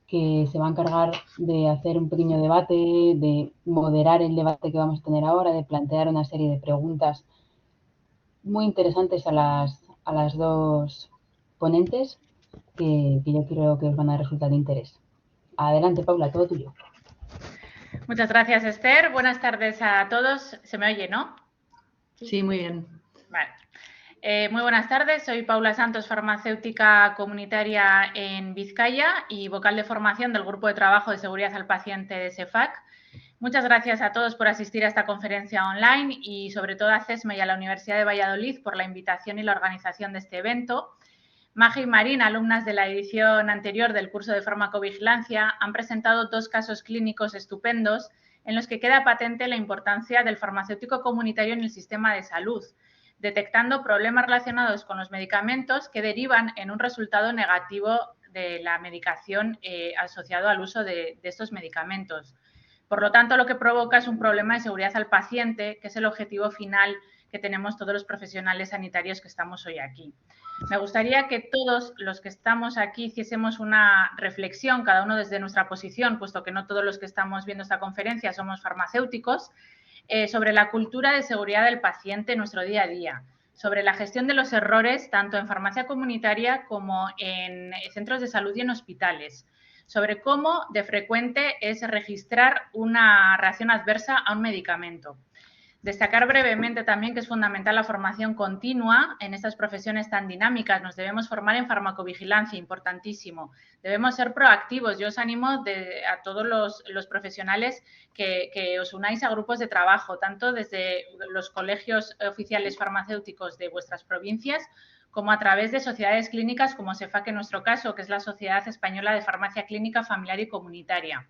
Speaker 2: que se va a encargar de hacer un pequeño debate, de moderar el debate que vamos a tener ahora, de plantear una serie de preguntas muy interesantes a las dos ponentes que yo creo que os van a resultar de interés. Adelante, Paula, todo tuyo.
Speaker 6: Muchas gracias, Esther. Buenas tardes a todos. ¿Se me oye, no?
Speaker 3: Sí, muy bien.
Speaker 6: Vale. Muy buenas tardes. Soy Paula Santos, farmacéutica comunitaria en Vizcaya y vocal de formación del Grupo de Trabajo de Seguridad al Paciente de SEFAC. Muchas gracias a todos por asistir a esta conferencia online y sobre todo a CESME y a la Universidad de Valladolid por la invitación y la organización de este evento. Maje y Marín, alumnas de la edición anterior del curso de farmacovigilancia, han presentado dos casos clínicos estupendos en los que queda patente la importancia del farmacéutico comunitario en el sistema de salud, detectando problemas relacionados con los medicamentos que derivan en un resultado negativo de la medicación asociado al uso de estos medicamentos. Por lo tanto, lo que provoca es un problema de seguridad al paciente, que es el objetivo final que tenemos todos los profesionales sanitarios que estamos hoy aquí. Me gustaría que todos los que estamos aquí hiciésemos una reflexión, cada uno desde nuestra posición, puesto que no todos los que estamos viendo esta conferencia somos farmacéuticos, sobre la cultura de seguridad del paciente en nuestro día a día, sobre la gestión de los errores tanto en farmacia comunitaria como en centros de salud y en hospitales, sobre cómo de frecuente es registrar una reacción adversa a un medicamento. Destacar brevemente también que es fundamental la formación continua en estas profesiones tan dinámicas. Nos debemos formar en farmacovigilancia, importantísimo. Debemos ser proactivos. Yo os animo a todos los profesionales que os unáis a grupos de trabajo, tanto desde los colegios oficiales farmacéuticos de vuestras provincias como a través de sociedades clínicas como SEFAC en nuestro caso, que es la Sociedad Española de Farmacia Clínica, Familiar y Comunitaria,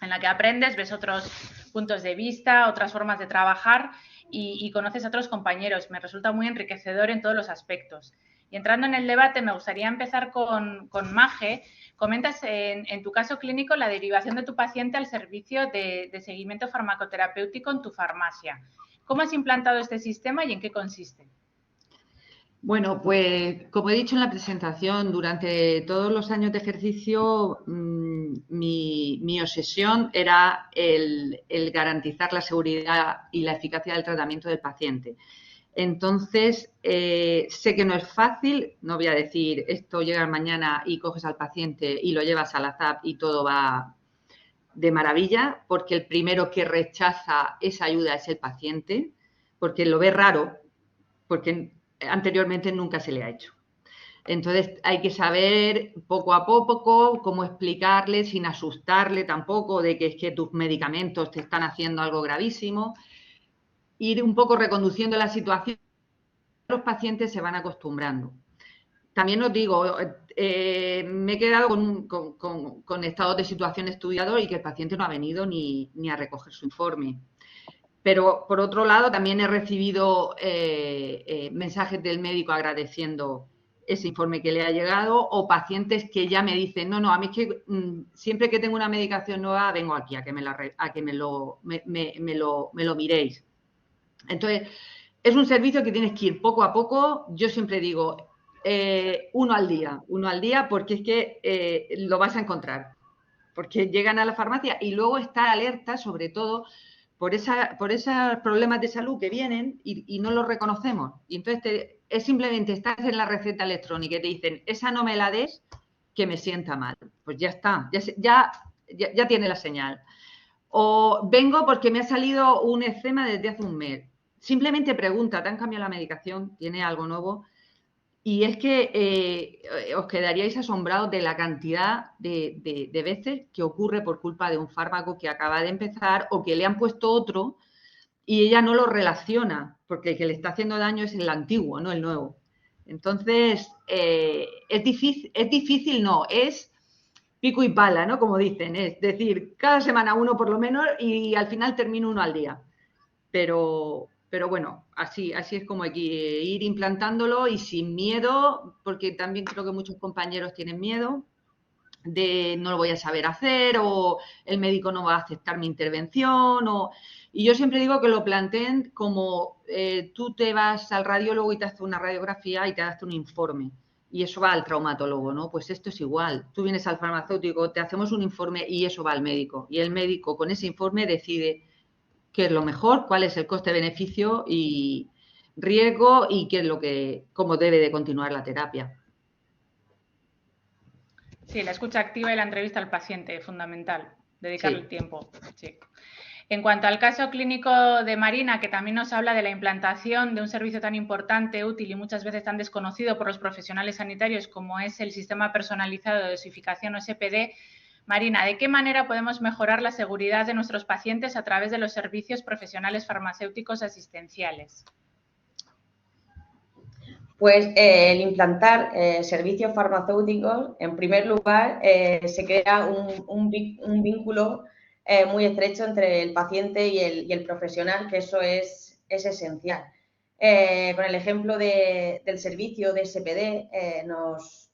Speaker 6: en la que aprendes, ves otros puntos de vista, otras formas de trabajar y conoces a otros compañeros. Me resulta muy enriquecedor en todos los aspectos. Y entrando en el debate, me gustaría empezar con Maje. Comentas en tu caso clínico la derivación de tu paciente al servicio de seguimiento farmacoterapéutico en tu farmacia. ¿Cómo has implantado este sistema y en qué consiste?
Speaker 3: Bueno, pues como he dicho en la presentación, durante todos los años de ejercicio mi obsesión era el garantizar la seguridad y la eficacia del tratamiento del paciente. Entonces, sé que no es fácil, no voy a decir esto llegas mañana y coges al paciente y lo llevas a la ZAP y todo va de maravilla, porque el primero que rechaza esa ayuda es el paciente, porque lo ve raro, porque anteriormente nunca se le ha hecho. Entonces hay que saber poco a poco cómo explicarle sin asustarle tampoco de que es que tus medicamentos te están haciendo algo gravísimo, ir un poco reconduciendo la situación, los pacientes se van acostumbrando. También os digo, me he quedado con estados de situación estudiado y que el paciente no ha venido ni a recoger su informe. Pero, por otro lado, también he recibido mensajes del médico agradeciendo ese informe que le ha llegado o pacientes que ya me dicen, no, a mí es que siempre que tengo una medicación nueva vengo aquí a que me lo miréis. Entonces, es un servicio que tienes que ir poco a poco. Yo siempre digo, uno al día, porque es que lo vas a encontrar. Porque llegan a la farmacia y luego estar alerta, sobre todo, por esos problemas de salud que vienen y no los reconocemos. Y entonces es simplemente estar en la receta electrónica y te dicen, esa no me la des, que me sienta mal. Pues ya está, ya tiene la señal. O vengo porque me ha salido un eczema desde hace un mes. Simplemente pregunta, ¿te han cambiado la medicación? ¿Tiene algo nuevo? Y es que os quedaríais asombrados de la cantidad de veces que ocurre por culpa de un fármaco que acaba de empezar o que le han puesto otro y ella no lo relaciona, porque el que le está haciendo daño es el antiguo, no el nuevo. Entonces, es difícil, no, es pico y pala, ¿no? Como dicen, es decir, cada semana uno por lo menos y al final termino uno al día. Pero bueno, así es como hay que ir implantándolo y sin miedo, porque también creo que muchos compañeros tienen miedo de no lo voy a saber hacer o el médico no va a aceptar mi intervención. Y yo siempre digo que lo planteen como tú te vas al radiólogo y te hace una radiografía y te hace un informe. Y eso va al traumatólogo, ¿no? Pues esto es igual. Tú vienes al farmacéutico, te hacemos un informe y eso va al médico. Y el médico con ese informe decide qué es lo mejor, cuál es el coste-beneficio y riesgo y qué es cómo debe de continuar la terapia.
Speaker 6: Sí, la escucha activa y la entrevista al paciente, fundamental, dedicarle el tiempo. Sí. En cuanto al caso clínico de Marina, que también nos habla de la implantación de un servicio tan importante, útil y muchas veces tan desconocido por los profesionales sanitarios como es el sistema personalizado de dosificación o SPD, Marina, ¿de qué manera podemos mejorar la seguridad de nuestros pacientes a través de los servicios profesionales farmacéuticos asistenciales?
Speaker 5: Pues el implantar servicios farmacéuticos, en primer lugar, se crea un vínculo muy estrecho entre el paciente y el profesional, que eso es esencial. Con el ejemplo del servicio de SPD, nos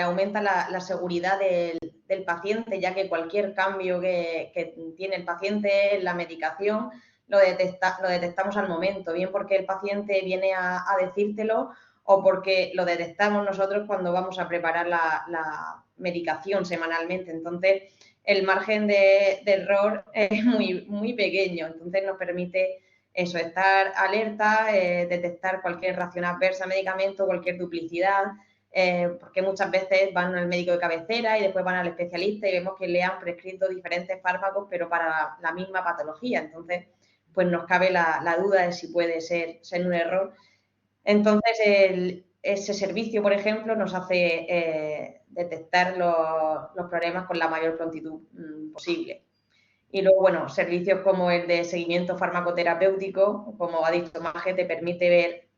Speaker 5: aumenta la seguridad del paciente, ya que cualquier cambio que tiene el paciente en la medicación lo detectamos al momento, bien porque el paciente viene a decírtelo o porque lo detectamos nosotros cuando vamos a preparar la medicación semanalmente. Entonces, el margen de error es muy pequeño, entonces nos permite eso, estar alerta, detectar cualquier reacción adversa al medicamento, cualquier duplicidad, porque muchas veces van al médico de cabecera y después van al especialista y vemos que le han prescrito diferentes fármacos, pero para la misma patología. Entonces, pues nos cabe la duda de si puede ser un error. Entonces, ese servicio, por ejemplo, nos hace detectar los problemas con la mayor prontitud posible. Y luego, bueno, servicios como el de seguimiento farmacoterapéutico, como ha dicho Maje, te permite ver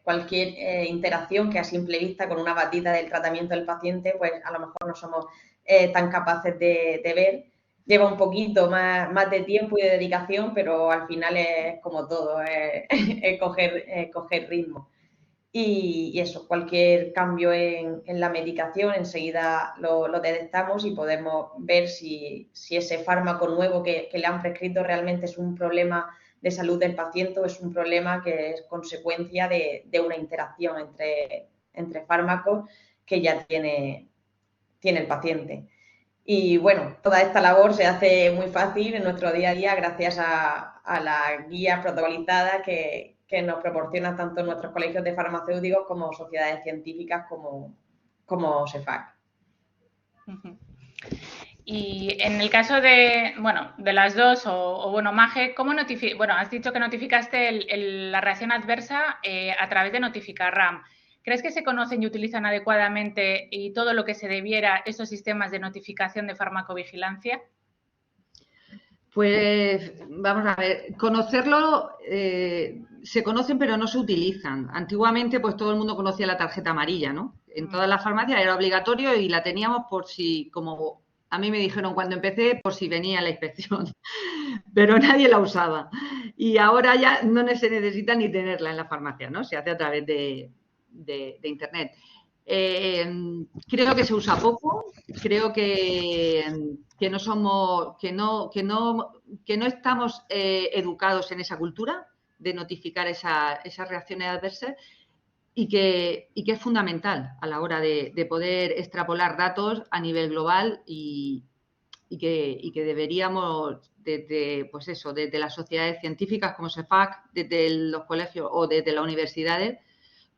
Speaker 5: cualquier interacción que a simple vista con una batita del tratamiento del paciente, pues a lo mejor no somos tan capaces de ver. Lleva un poquito más de tiempo y de dedicación, pero al final es como todo, es coger ritmo. Y eso, cualquier cambio en la medicación, enseguida lo detectamos y podemos ver si ese fármaco nuevo que le han prescrito realmente es un problema de salud del paciente o es un problema que es consecuencia de una interacción entre fármacos que ya tiene el paciente. Y bueno, toda esta labor se hace muy fácil en nuestro día a día gracias a la guía protocolizada que que nos proporcionan tanto nuestros colegios de farmacéuticos como sociedades científicas como CEFAC.
Speaker 6: Y en el caso de, bueno, de las dos, bueno, Maje, ¿cómo has dicho que notificaste la reacción adversa a través de Notificar-RAM. ¿Crees que se conocen y utilizan adecuadamente y todo lo que se debiera esos sistemas de notificación de farmacovigilancia?
Speaker 3: Pues vamos a ver, conocerlo, se conocen pero no se utilizan. Antiguamente pues todo el mundo conocía la tarjeta amarilla, ¿no? En todas las farmacias era obligatorio y la teníamos por si, como a mí me dijeron cuando empecé, por si venía la inspección, pero nadie la usaba. Y ahora ya no se necesita ni tenerla en la farmacia, ¿no? Se hace a través de Internet. Creo que se usa poco, creo que no somos, que no estamos educados en esa cultura de notificar esas reacciones adversas y que es fundamental a la hora de poder extrapolar datos a nivel global y que deberíamos desde las sociedades científicas como CEFAC, desde los colegios o desde las universidades,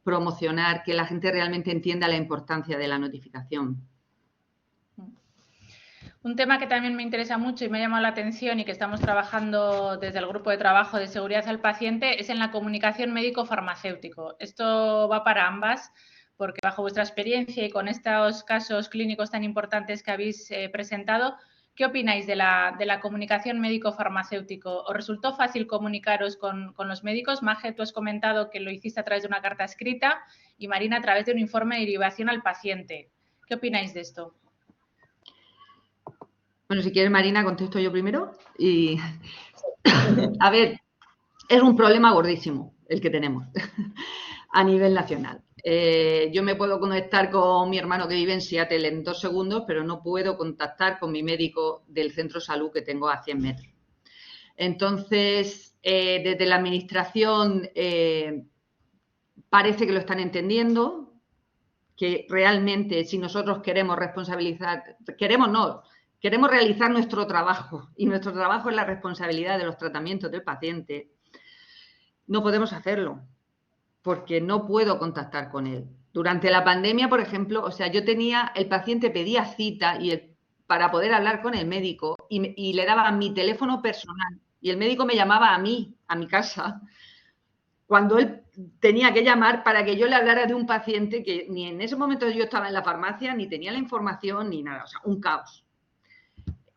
Speaker 3: promocionar que la gente realmente entienda la importancia de la notificación.
Speaker 6: Un tema que también me interesa mucho y me ha llamado la atención y que estamos trabajando desde el grupo de trabajo de seguridad al paciente es en la comunicación médico-farmacéutico. Esto va para ambas, porque bajo vuestra experiencia y con estos casos clínicos tan importantes que habéis presentado, ¿qué opináis de la comunicación médico-farmacéutico? ¿Os resultó fácil comunicaros con los médicos? Maje, tú has comentado que lo hiciste a través de una carta escrita y Marina a través de un informe de derivación al paciente. ¿Qué opináis de esto?
Speaker 3: Bueno, si quieres, Marina, contesto yo primero. Y a ver, es un problema gordísimo el que tenemos a nivel nacional. Yo me puedo conectar con mi hermano que vive en Seattle en 2 segundos, pero no puedo contactar con mi médico del centro de salud que tengo a 100 metros. Entonces, desde la administración parece que lo están entendiendo, que realmente si nosotros queremos queremos realizar nuestro trabajo y nuestro trabajo es la responsabilidad de los tratamientos del paciente, no podemos hacerlo porque no puedo contactar con él. Durante la pandemia, por ejemplo, el paciente pedía cita para poder hablar con el médico y le daba mi teléfono personal y el médico me llamaba a mí, a mi casa, cuando él tenía que llamar para que yo le hablara de un paciente que ni en ese momento yo estaba en la farmacia, ni tenía la información, ni nada, o sea, un caos.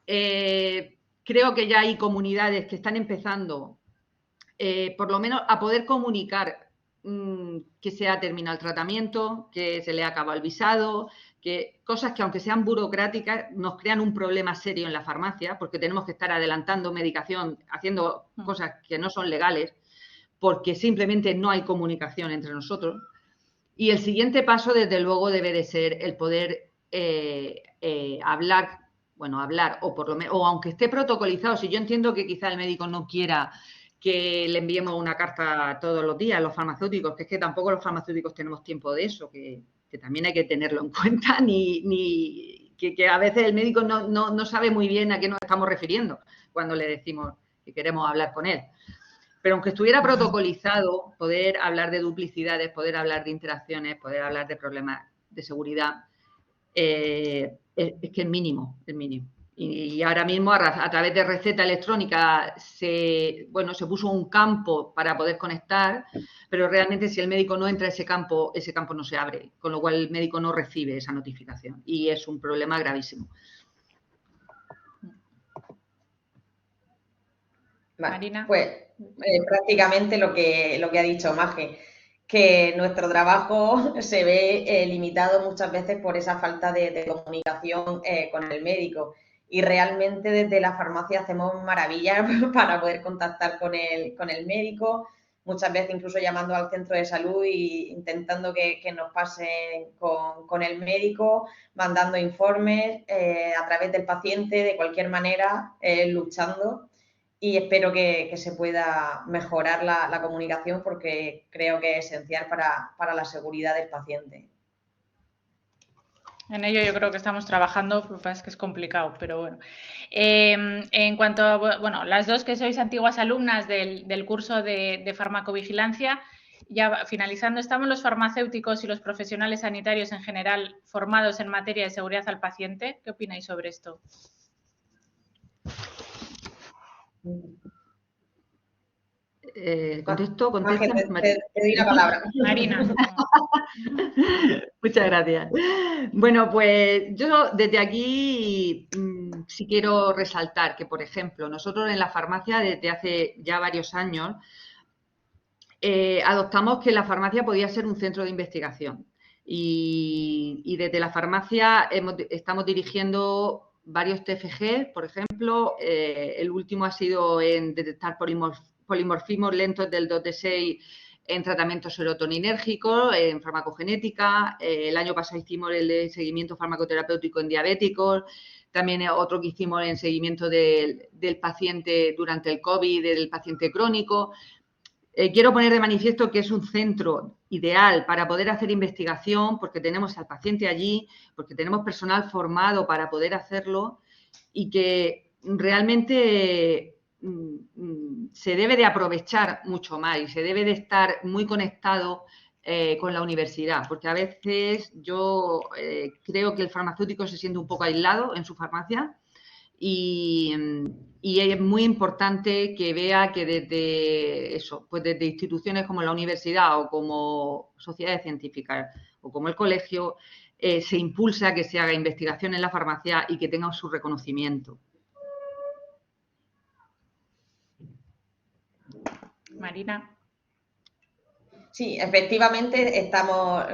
Speaker 3: Creo que ya hay comunidades que están empezando, por lo menos, a poder comunicar que se ha terminado el tratamiento, que se le ha acabado el visado, que cosas que aunque sean burocráticas nos crean un problema serio en la farmacia porque tenemos que estar adelantando medicación, haciendo cosas que no son legales porque simplemente no hay comunicación entre nosotros. Y el siguiente paso, desde luego, debe de ser el poder hablar, o por lo menos, o aunque esté protocolizado, si yo entiendo que quizá el médico no quiera que le enviemos una carta todos los días a los farmacéuticos, que es que tampoco los farmacéuticos tenemos tiempo de eso, que también hay que tenerlo en cuenta, que a veces el médico no sabe muy bien a qué nos estamos refiriendo cuando le decimos que queremos hablar con él. Pero aunque estuviera protocolizado, poder hablar de duplicidades, poder hablar de interacciones, poder hablar de problemas de seguridad, es que es mínimo, es mínimo. Y ahora mismo a través de receta electrónica se puso un campo para poder conectar, pero realmente si el médico no entra a ese campo no se abre, con lo cual el médico no recibe esa notificación y es un problema gravísimo.
Speaker 5: Vale,
Speaker 6: Marina.
Speaker 5: pues prácticamente lo que ha dicho Maje, que nuestro trabajo se ve limitado muchas veces por esa falta de comunicación con el médico y realmente desde la farmacia hacemos maravillas para poder contactar con el médico, muchas veces incluso llamando al centro de salud e intentando que nos pasen con el médico, mandando informes a través del paciente, de cualquier manera, luchando. Y espero que se pueda mejorar la comunicación porque creo que es esencial para la seguridad del paciente.
Speaker 6: En ello yo creo que estamos trabajando, lo que pasa es que es complicado, pero bueno. En cuanto a, bueno, las dos que sois antiguas alumnas del curso de farmacovigilancia, ya finalizando, ¿estamos los farmacéuticos y los profesionales sanitarios en general formados en materia de seguridad al paciente? ¿Qué opináis sobre esto?
Speaker 3: ¿Contesto?
Speaker 5: Maje,
Speaker 3: ¿Contesta?
Speaker 5: te doy la palabra.
Speaker 6: Marina.
Speaker 3: Muchas gracias. Bueno, pues yo desde aquí sí quiero resaltar que, por ejemplo, nosotros en la farmacia desde hace ya varios años adoptamos que la farmacia podía ser un centro de investigación y desde la farmacia estamos dirigiendo varios TFG, por ejemplo, el último ha sido en detectar polimorfismos lentos del 2D6 en tratamiento serotoninérgico, en farmacogenética. El año pasado hicimos el de seguimiento farmacoterapéutico en diabéticos. También otro que hicimos en seguimiento del paciente durante el COVID, del paciente crónico. Quiero poner de manifiesto que es un centro ideal para poder hacer investigación porque tenemos al paciente allí, porque tenemos personal formado para poder hacerlo y que realmente se debe de aprovechar mucho más y se debe de estar muy conectado con la universidad, porque a veces yo creo que el farmacéutico se siente un poco aislado en su farmacia y es muy importante que vea que desde eso, pues desde instituciones como la universidad o como sociedades científicas o como el colegio, se impulsa que se haga investigación en la farmacia y que tenga su reconocimiento.
Speaker 6: Marina.
Speaker 5: Sí, efectivamente estamos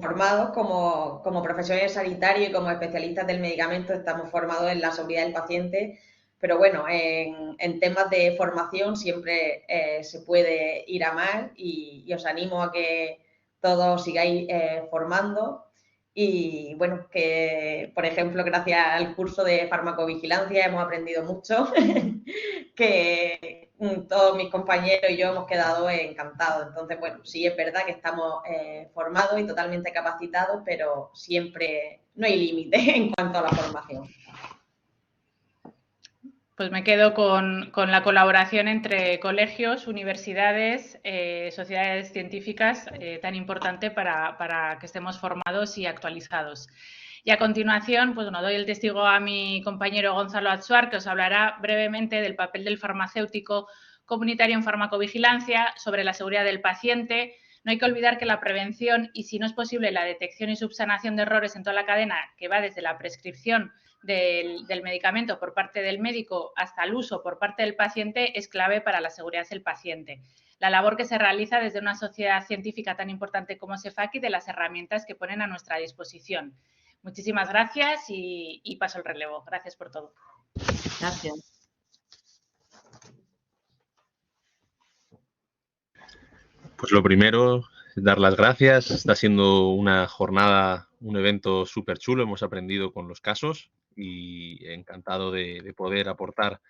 Speaker 5: formados como profesionales sanitarios y como especialistas del medicamento, estamos formados en la seguridad del paciente, pero bueno, en temas de formación siempre se puede ir a más y os animo a que todos sigáis formando. Y bueno, que por ejemplo, gracias al curso de farmacovigilancia hemos aprendido mucho, que todos mis compañeros y yo hemos quedado encantados. Entonces, bueno, sí es verdad que estamos formados y totalmente capacitados, pero siempre no hay límite en cuanto a la formación.
Speaker 6: Pues me quedo con la colaboración entre colegios, universidades, sociedades científicas, tan importante para que estemos formados y actualizados. Y a continuación, pues bueno, doy el testigo a mi compañero Gonzalo Atsuar, que os hablará brevemente del papel del farmacéutico comunitario en farmacovigilancia, sobre la seguridad del paciente. No hay que olvidar que la prevención y, si no es posible, la detección y subsanación de errores en toda la cadena, que va desde la prescripción del medicamento por parte del médico hasta el uso por parte del paciente, es clave para la seguridad del paciente. La labor que se realiza desde una sociedad científica tan importante como CEFAC y de las herramientas que ponen a nuestra disposición. Muchísimas gracias y paso el relevo. Gracias por todo.
Speaker 3: Gracias.
Speaker 7: Pues lo primero, dar las gracias. Está siendo una jornada, un evento súper chulo. Hemos aprendido con los casos y encantado de poder aportar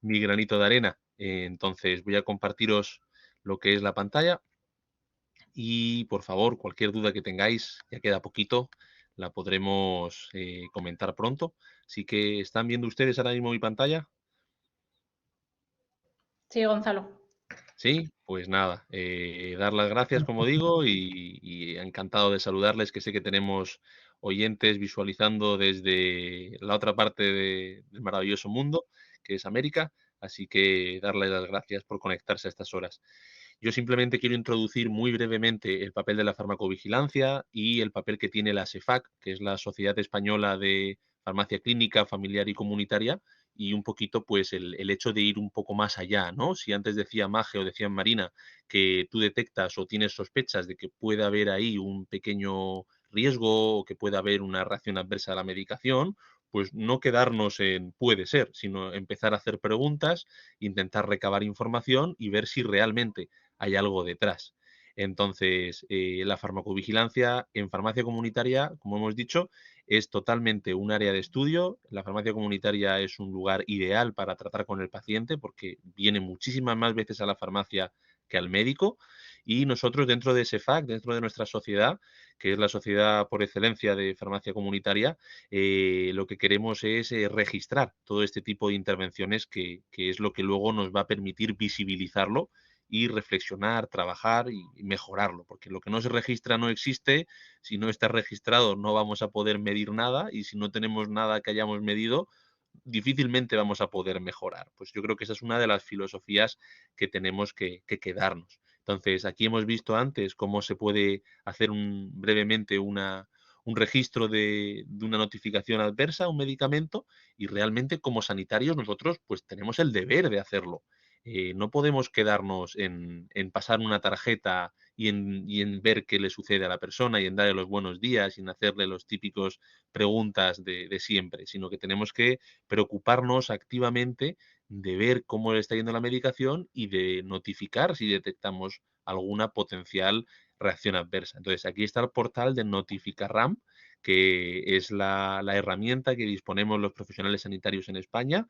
Speaker 7: mi granito de arena. Entonces voy a compartiros lo que es la pantalla y, por favor, cualquier duda que tengáis, ya queda poquito, la podremos comentar pronto. Así que, ¿están viendo ustedes ahora mismo mi pantalla?
Speaker 6: Sí, Gonzalo.
Speaker 7: Sí, pues nada, dar las gracias, como digo, y encantado de saludarles, que sé que tenemos oyentes visualizando desde la otra parte del maravilloso mundo, que es América, así que darles las gracias por conectarse a estas horas. Yo simplemente quiero introducir muy brevemente el papel de la farmacovigilancia y el papel que tiene la SEFAC, que es la Sociedad Española de Farmacia Clínica, Familiar y Comunitaria, y un poquito pues el hecho de ir un poco más allá, ¿no? Si antes decía Maje o decía Marina que tú detectas o tienes sospechas de que puede haber ahí un pequeño riesgo o que puede haber una reacción adversa a la medicación, pues no quedarnos en puede ser, sino empezar a hacer preguntas, intentar recabar información y ver si realmente hay algo detrás. Entonces, la farmacovigilancia en farmacia comunitaria, como hemos dicho, es totalmente un área de estudio. La farmacia comunitaria es un lugar ideal para tratar con el paciente porque viene muchísimas más veces a la farmacia que al médico Y nosotros dentro de SEFAC, dentro de nuestra sociedad, que es la sociedad por excelencia de farmacia comunitaria, lo que queremos es registrar todo este tipo de intervenciones que es lo que luego nos va a permitir visibilizarlo y reflexionar, trabajar y mejorarlo, porque lo que no se registra no existe, si no está registrado no vamos a poder medir nada y si no tenemos nada que hayamos medido, difícilmente vamos a poder mejorar. Pues yo creo que esa es una de las filosofías que tenemos que quedarnos. Entonces, aquí hemos visto antes cómo se puede hacer brevemente un registro de una notificación adversa a un medicamento y realmente como sanitarios nosotros pues tenemos el deber de hacerlo. No podemos quedarnos en pasar una tarjeta y en ver qué le sucede a la persona y en darle los buenos días y en hacerle los típicos preguntas de siempre, sino que tenemos que preocuparnos activamente de ver cómo le está yendo la medicación y de notificar si detectamos alguna potencial reacción adversa. Entonces, aquí está el portal de Notificarram, que es la herramienta que disponemos los profesionales sanitarios en España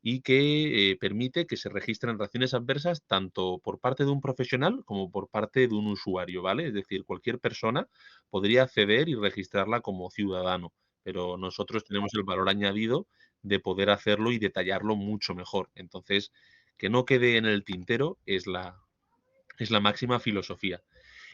Speaker 7: y que permite que se registren reacciones adversas tanto por parte de un profesional como por parte de un usuario, ¿vale? Es decir, cualquier persona podría acceder y registrarla como ciudadano, pero nosotros tenemos el valor añadido de poder hacerlo y detallarlo mucho mejor. Entonces, que no quede en el tintero es la máxima filosofía.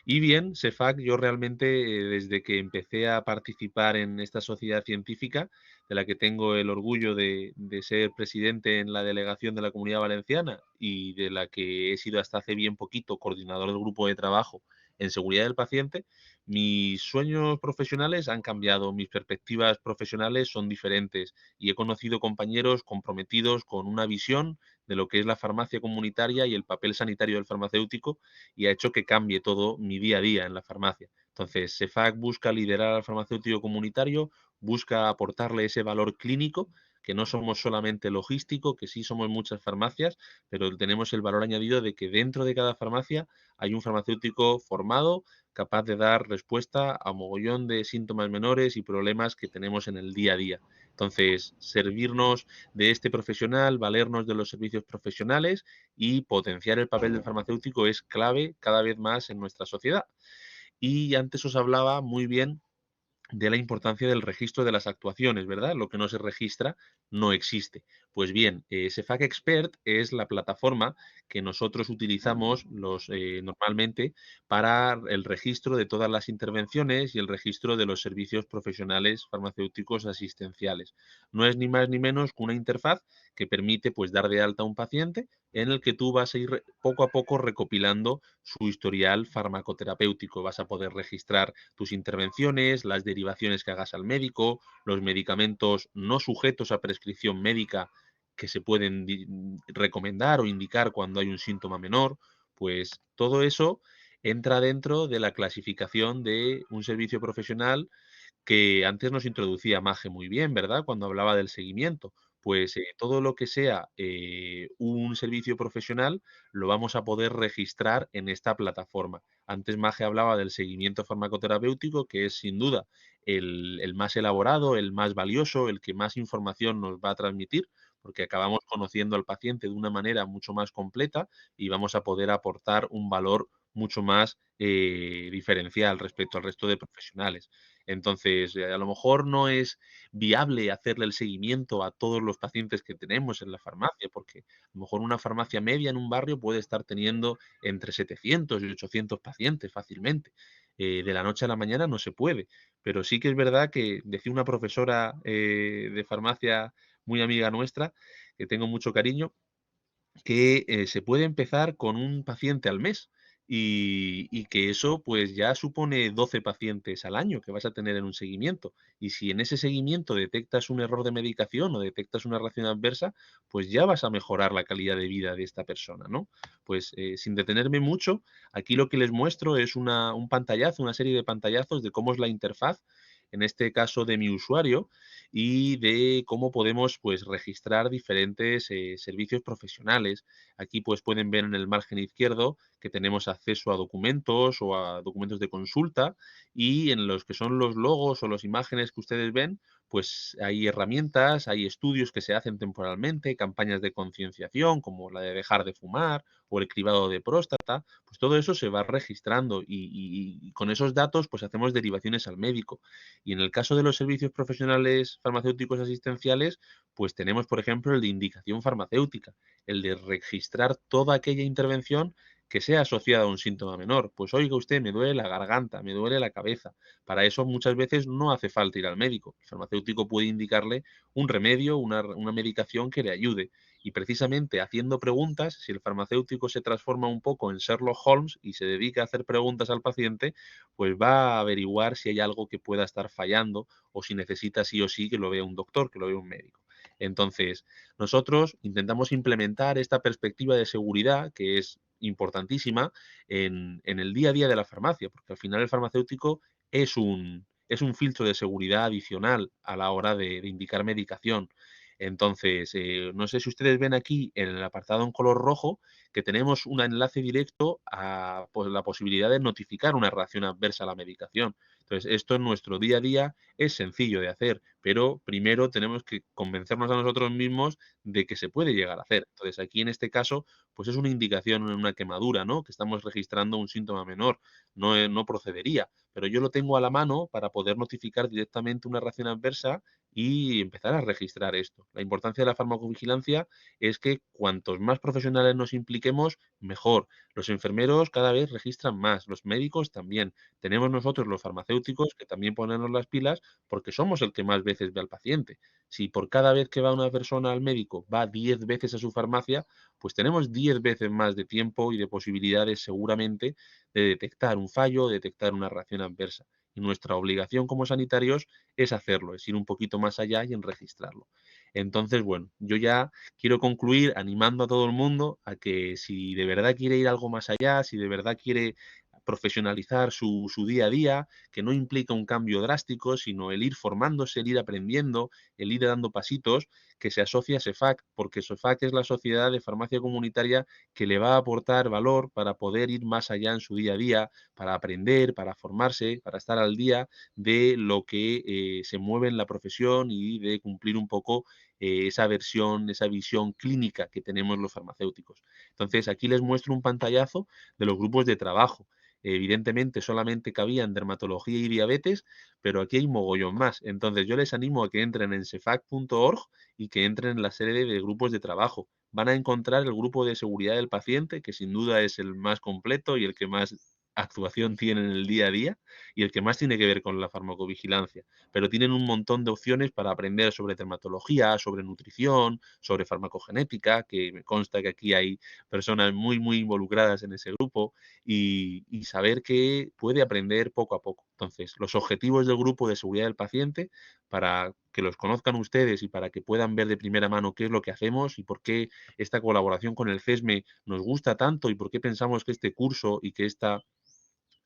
Speaker 7: Y bien, SEFAC, yo realmente desde que empecé a participar en esta sociedad científica, de la que tengo el orgullo de ser presidente en la delegación de la Comunidad Valenciana y de la que he sido hasta hace bien poquito coordinador del grupo de trabajo en seguridad del paciente, mis sueños profesionales han cambiado, mis perspectivas profesionales son diferentes y he conocido compañeros comprometidos con una visión de lo que es la farmacia comunitaria y el papel sanitario del farmacéutico y ha hecho que cambie todo mi día a día en la farmacia. Entonces, SEFAC busca liderar al farmacéutico comunitario, busca aportarle ese valor clínico, que no somos solamente logístico, que sí somos muchas farmacias, pero tenemos el valor añadido de que dentro de cada farmacia hay un farmacéutico formado, capaz de dar respuesta a mogollón de síntomas menores y problemas que tenemos en el día a día. Entonces, servirnos de este profesional, valernos de los servicios profesionales y potenciar el papel del farmacéutico es clave cada vez más en nuestra sociedad. Y antes os hablaba muy bien de la importancia del registro de las actuaciones, ¿verdad? Lo que no se registra no existe. Pues bien, SEFAC Expert es la plataforma que nosotros utilizamos normalmente para el registro de todas las intervenciones y el registro de los servicios profesionales farmacéuticos asistenciales. No es ni más ni menos que una interfaz que permite pues dar de alta a un paciente en el que tú vas a ir poco a poco recopilando su historial farmacoterapéutico. Vas a poder registrar tus intervenciones, las derivaciones que hagas al médico, los medicamentos no sujetos a prescripción médica que se pueden recomendar o indicar cuando hay un síntoma menor, pues todo eso entra dentro de la clasificación de un servicio profesional que antes nos introducía Maje muy bien, ¿verdad? Cuando hablaba del seguimiento. Pues todo lo que sea un servicio profesional lo vamos a poder registrar en esta plataforma. Antes Maje hablaba del seguimiento farmacoterapéutico, que es sin duda el más elaborado, el más valioso, el que más información nos va a transmitir, porque acabamos conociendo al paciente de una manera mucho más completa y vamos a poder aportar un valor mucho más diferencial respecto al resto de profesionales. Entonces, a lo mejor no es viable hacerle el seguimiento a todos los pacientes que tenemos en la farmacia, porque a lo mejor una farmacia media en un barrio puede estar teniendo entre 700 y 800 pacientes fácilmente. De la noche a la mañana no se puede, pero sí que es verdad que decía una profesora de farmacia muy amiga nuestra, que tengo mucho cariño, que se puede empezar con un paciente al mes y que eso pues ya supone 12 pacientes al año que vas a tener en un seguimiento. Y si en ese seguimiento detectas un error de medicación o detectas una reacción adversa, pues ya vas a mejorar la calidad de vida de esta persona, ¿no? Pues sin detenerme mucho, aquí lo que les muestro es un pantallazo, una serie de pantallazos de cómo es la interfaz, en este caso de mi usuario, y de cómo podemos pues registrar diferentes servicios profesionales. Aquí pues pueden ver en el margen izquierdo que tenemos acceso a documentos o a documentos de consulta y en los que son los logos o las imágenes que ustedes ven, pues hay herramientas, hay estudios que se hacen temporalmente, campañas de concienciación como la de dejar de fumar o el cribado de próstata, pues todo eso se va registrando y con esos datos pues hacemos derivaciones al médico. Y en el caso de los servicios profesionales farmacéuticos asistenciales, pues tenemos, por ejemplo, el de indicación farmacéutica, el de registrar toda aquella intervención que sea asociada a un síntoma menor. Pues oiga usted, me duele la garganta, me duele la cabeza. Para eso muchas veces no hace falta ir al médico. El farmacéutico puede indicarle un remedio, una medicación que le ayude. Y precisamente haciendo preguntas, si el farmacéutico se transforma un poco en Sherlock Holmes y se dedica a hacer preguntas al paciente, pues va a averiguar si hay algo que pueda estar fallando o si necesita sí o sí que lo vea un doctor, que lo vea un médico. Entonces, nosotros intentamos implementar esta perspectiva de seguridad que es importantísima en el día a día de la farmacia, porque al final el farmacéutico es un filtro de seguridad adicional a la hora de indicar medicación. Entonces, no sé si ustedes ven aquí en el apartado en color rojo que tenemos un enlace directo a pues, la posibilidad de notificar una reacción adversa a la medicación. Entonces, esto en nuestro día a día es sencillo de hacer, pero primero tenemos que convencernos a nosotros mismos de que se puede llegar a hacer. Entonces, aquí en este caso, pues es una indicación en una quemadura, ¿no? Que estamos registrando un síntoma menor, no procedería, pero yo lo tengo a la mano para poder notificar directamente una reacción adversa y empezar a registrar esto. La importancia de la farmacovigilancia es que cuantos más profesionales nos impliquemos, mejor. Los enfermeros cada vez registran más, los médicos también. Tenemos nosotros los farmacéuticos que también ponernos las pilas porque somos el que más veces ve al paciente. Si por cada vez que va una persona al médico va 10 veces a su farmacia, pues tenemos 10 veces más de tiempo y de posibilidades seguramente de detectar un fallo, de detectar una reacción adversa. Y nuestra obligación como sanitarios es hacerlo, es ir un poquito más allá y en registrarlo. Entonces, bueno, yo ya quiero concluir animando a todo el mundo a que si de verdad quiere ir algo más allá, si de verdad quiere profesionalizar su día a día, que no implica un cambio drástico, sino el ir formándose, el ir aprendiendo, el ir dando pasitos, que se asocia a SEFAC, porque SEFAC es la sociedad de farmacia comunitaria que le va a aportar valor para poder ir más allá en su día a día, para aprender, para formarse, para estar al día de lo que se mueve en la profesión y de cumplir un poco esa versión, esa visión clínica que tenemos los farmacéuticos. Entonces, aquí les muestro un pantallazo de los grupos de trabajo. Evidentemente solamente cabían dermatología y diabetes, pero aquí hay mogollón más. Entonces yo les animo a que entren en cefac.org y que entren en la serie de grupos de trabajo. Van a encontrar el grupo de seguridad del paciente, que sin duda es el más completo y el que más actuación tiene en el día a día y el que más tiene que ver con la farmacovigilancia, pero tienen un montón de opciones para aprender sobre dermatología, sobre nutrición, sobre farmacogenética, que me consta que aquí hay personas muy involucradas en ese grupo y saber que puede aprender poco a poco. Entonces, los objetivos del grupo de seguridad del paciente, para que los conozcan ustedes y para que puedan ver de primera mano qué es lo que hacemos y por qué esta colaboración con el CESME nos gusta tanto y por qué pensamos que este curso y que esta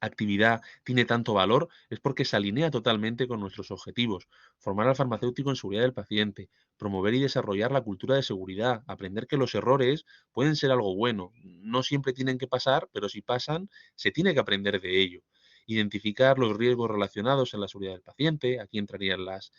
Speaker 7: actividad tiene tanto valor, es porque se alinea totalmente con nuestros objetivos. Formar al farmacéutico en seguridad del paciente, promover y desarrollar la cultura de seguridad, aprender que los errores pueden ser algo bueno. No siempre tienen que pasar, pero si pasan, se tiene que aprender de ello. Identificar los riesgos relacionados en la seguridad del paciente, aquí entrarían las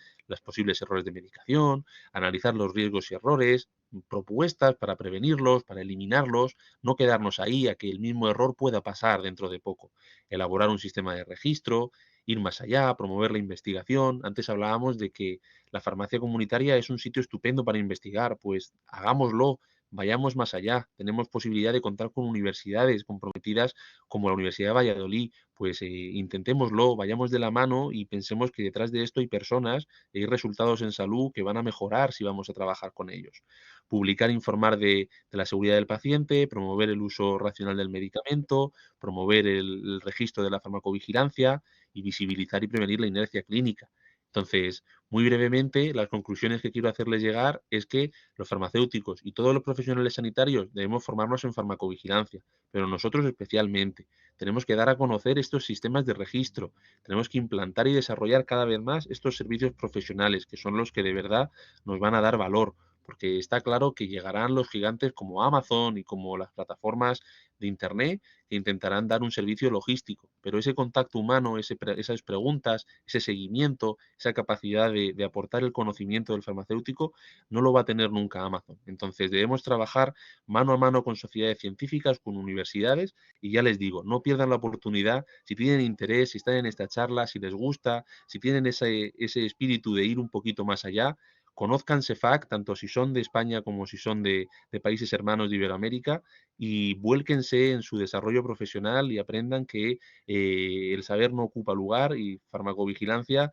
Speaker 7: posibles errores de medicación, analizar los riesgos y errores, propuestas para prevenirlos, para eliminarlos, no quedarnos ahí a que el mismo error pueda pasar dentro de poco. Elaborar un sistema de registro, ir más allá, promover la investigación. Antes hablábamos de que la farmacia comunitaria es un sitio estupendo para investigar, pues hagámoslo, vayamos más allá. Tenemos posibilidad de contar con universidades comprometidas como la Universidad de Valladolid, pues intentémoslo, vayamos de la mano y pensemos que detrás de esto hay personas y hay resultados en salud que van a mejorar si vamos a trabajar con ellos. Publicar e informar de la seguridad del paciente, promover el uso racional del medicamento, promover el registro de la farmacovigilancia y visibilizar y prevenir la inercia clínica. Entonces, muy brevemente, las conclusiones que quiero hacerles llegar es que los farmacéuticos y todos los profesionales sanitarios debemos formarnos en farmacovigilancia, pero nosotros especialmente. Tenemos que dar a conocer estos sistemas de registro, tenemos que implantar y desarrollar cada vez más estos servicios profesionales, que son los que de verdad nos van a dar valor, porque está claro que llegarán los gigantes como Amazon y como las plataformas de Internet que intentarán dar un servicio logístico, pero ese contacto humano, esas preguntas, ese seguimiento, esa capacidad de aportar el conocimiento del farmacéutico, no lo va a tener nunca Amazon. Entonces debemos trabajar mano a mano con sociedades científicas, con universidades, y ya les digo, no pierdan la oportunidad, si tienen interés, si están en esta charla, si les gusta, si tienen ese espíritu de ir un poquito más allá, conozcan CEFAC, tanto si son de España como si son de países hermanos de Iberoamérica, y vuélquense en su desarrollo profesional y aprendan que el saber no ocupa lugar y farmacovigilancia,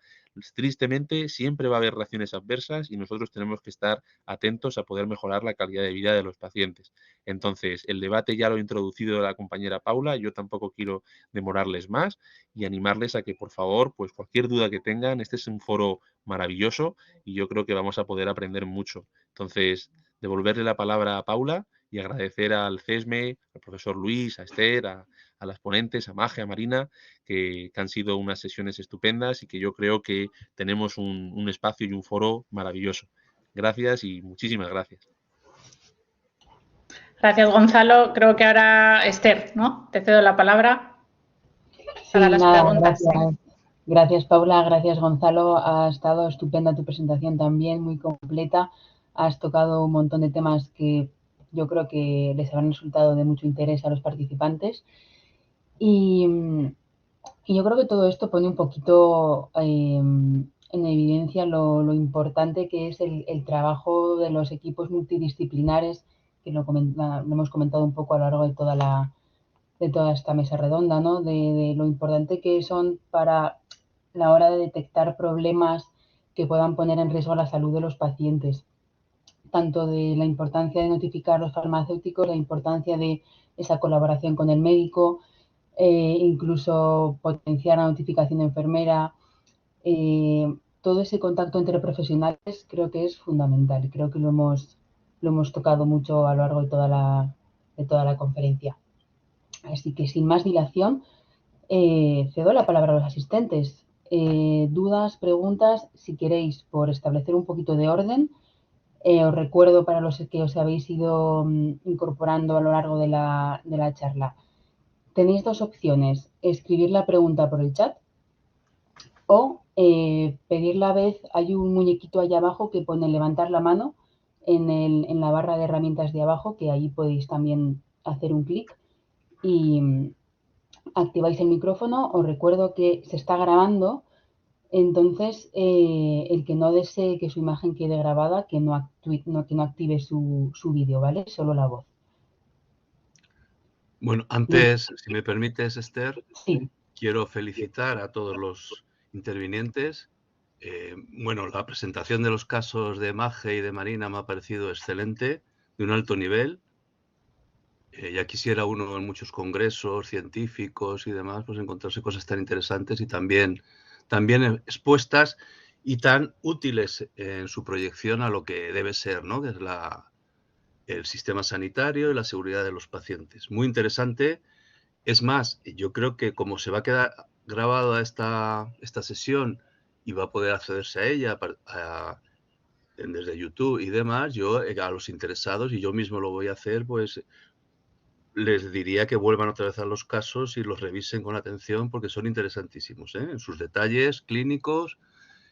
Speaker 7: tristemente, siempre va a haber reacciones adversas y nosotros tenemos que estar atentos a poder mejorar la calidad de vida de los pacientes. Entonces, el debate ya lo ha introducido la compañera Paula, yo tampoco quiero demorarles más y animarles a que, por favor, pues cualquier duda que tengan, este es un foro maravilloso y yo creo que vamos a poder aprender mucho. Entonces, devolverle la palabra a Paula y agradecer al CESME, al profesor Luis, a Esther, a las ponentes, a Maje, a Marina, que han sido unas sesiones estupendas y que yo creo que tenemos un espacio y un foro maravilloso. Gracias y muchísimas gracias.
Speaker 6: Gracias, Gonzalo. Creo que ahora Esther, ¿no? Te cedo la palabra para las preguntas.
Speaker 2: Gracias, Paula. Gracias, Gonzalo. Ha estado estupenda tu presentación también, muy completa. Has tocado un montón de temas que yo creo que les habrán resultado de mucho interés a los participantes. Y yo creo que todo esto pone un poquito en evidencia lo importante que es el trabajo de los equipos multidisciplinares, que lo hemos comentado un poco a lo largo de toda esta mesa redonda, ¿no? De lo importante que son para la hora de detectar problemas que puedan poner en riesgo la salud de los pacientes. Tanto de la importancia de notificar a los farmacéuticos, la importancia de esa colaboración con el médico, incluso potenciar la notificación enfermera. Todo ese contacto entre profesionales creo que es fundamental. Creo que lo hemos tocado mucho a lo largo de toda la conferencia. Así que sin más dilación, cedo la palabra a los asistentes. Dudas, preguntas, si queréis, por establecer un poquito de orden. Os recuerdo para los que os habéis ido incorporando a lo largo de la charla. Tenéis dos opciones, escribir la pregunta por el chat o pedir la vez. Hay un muñequito allá abajo que pone levantar la mano en la barra de herramientas de abajo, que ahí podéis también hacer un clic y activáis el micrófono. Os recuerdo que se está grabando, entonces el que no desee que su imagen quede grabada, que no active su vídeo, ¿vale? Solo la voz.
Speaker 1: Bueno, antes, si me permites, Esther,
Speaker 2: sí.
Speaker 1: Quiero felicitar a todos los intervinientes. Bueno, la presentación de los casos de Maje y de Marina me ha parecido excelente, de un alto nivel. Ya quisiera uno en muchos congresos científicos y demás, pues encontrarse cosas tan interesantes y también expuestas y tan útiles en su proyección a lo que debe ser, ¿no? Que es el sistema sanitario y la seguridad de los pacientes. Muy interesante. Es más, yo creo que como se va a quedar grabada esta sesión y va a poder accederse a ella desde YouTube y demás, yo a los interesados, y yo mismo lo voy a hacer, pues les diría que vuelvan otra vez a los casos y los revisen con atención porque son interesantísimos, ¿eh? En sus detalles clínicos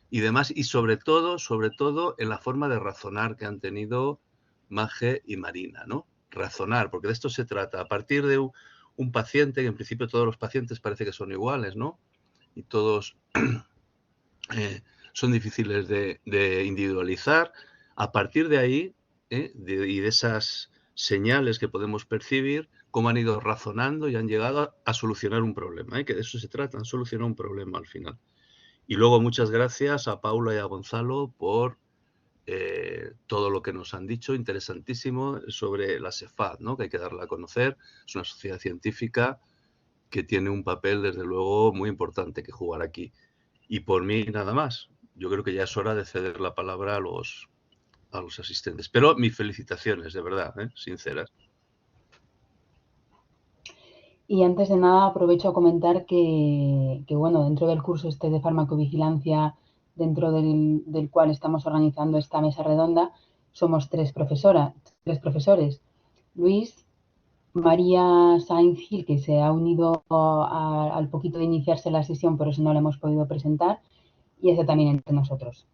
Speaker 1: y demás, y sobre todo en la forma de razonar que han tenido Maje y Marina, ¿no? Razonar, porque de esto se trata. A partir de un paciente, que en principio todos los pacientes parece que son iguales, ¿no? Y todos son difíciles de individualizar. A partir de ahí, y de esas señales que podemos percibir, cómo han ido razonando y han llegado a solucionar un problema, que de eso se trata, han solucionado un problema al final. Y luego muchas gracias a Paula y a Gonzalo por todo lo que nos han dicho, interesantísimo, sobre la CEFAC, ¿no? Que hay que darla a conocer. Es una sociedad científica que tiene un papel, desde luego, muy importante que jugar aquí. Y por mí, nada más. Yo creo que ya es hora de ceder la palabra a los asistentes. Pero mis felicitaciones, de verdad, sinceras.
Speaker 2: Y antes de nada aprovecho a comentar que bueno, dentro del curso este de farmacovigilancia, dentro del cual estamos organizando esta mesa redonda, somos tres profesores. Luis, María Sainz Gil, que se ha unido al poquito de iniciarse la sesión, por eso no la hemos podido presentar, y está también entre nosotros.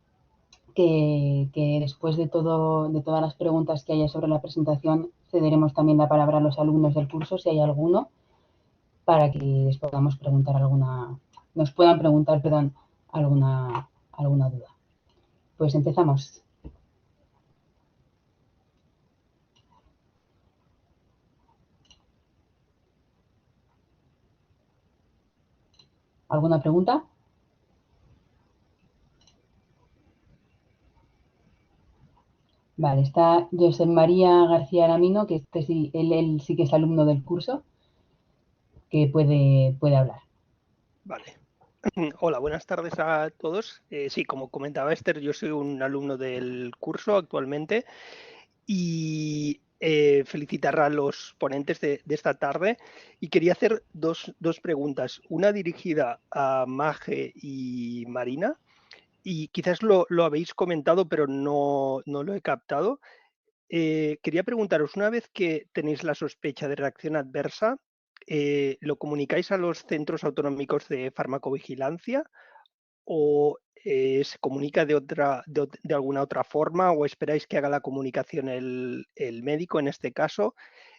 Speaker 2: Que después de todas las preguntas que haya sobre la presentación, cederemos también la palabra a los alumnos del curso, si hay alguno, para que les podamos preguntar nos puedan preguntar, perdón, alguna duda. Pues empezamos. ¿Alguna pregunta? Vale, está José María García Aramino, que él sí que es alumno del curso, que puede hablar.
Speaker 8: Vale. Hola, buenas tardes a todos. Sí, como comentaba Esther, yo soy un alumno del curso actualmente y felicitar a los ponentes de esta tarde y quería hacer dos preguntas. Una dirigida a Maje y Marina y quizás lo habéis comentado pero no lo he captado. Quería preguntaros, una vez que tenéis la sospecha de reacción adversa, ¿lo comunicáis a los centros autonómicos de farmacovigilancia o se comunica de alguna otra forma o esperáis que haga la comunicación el médico en este caso?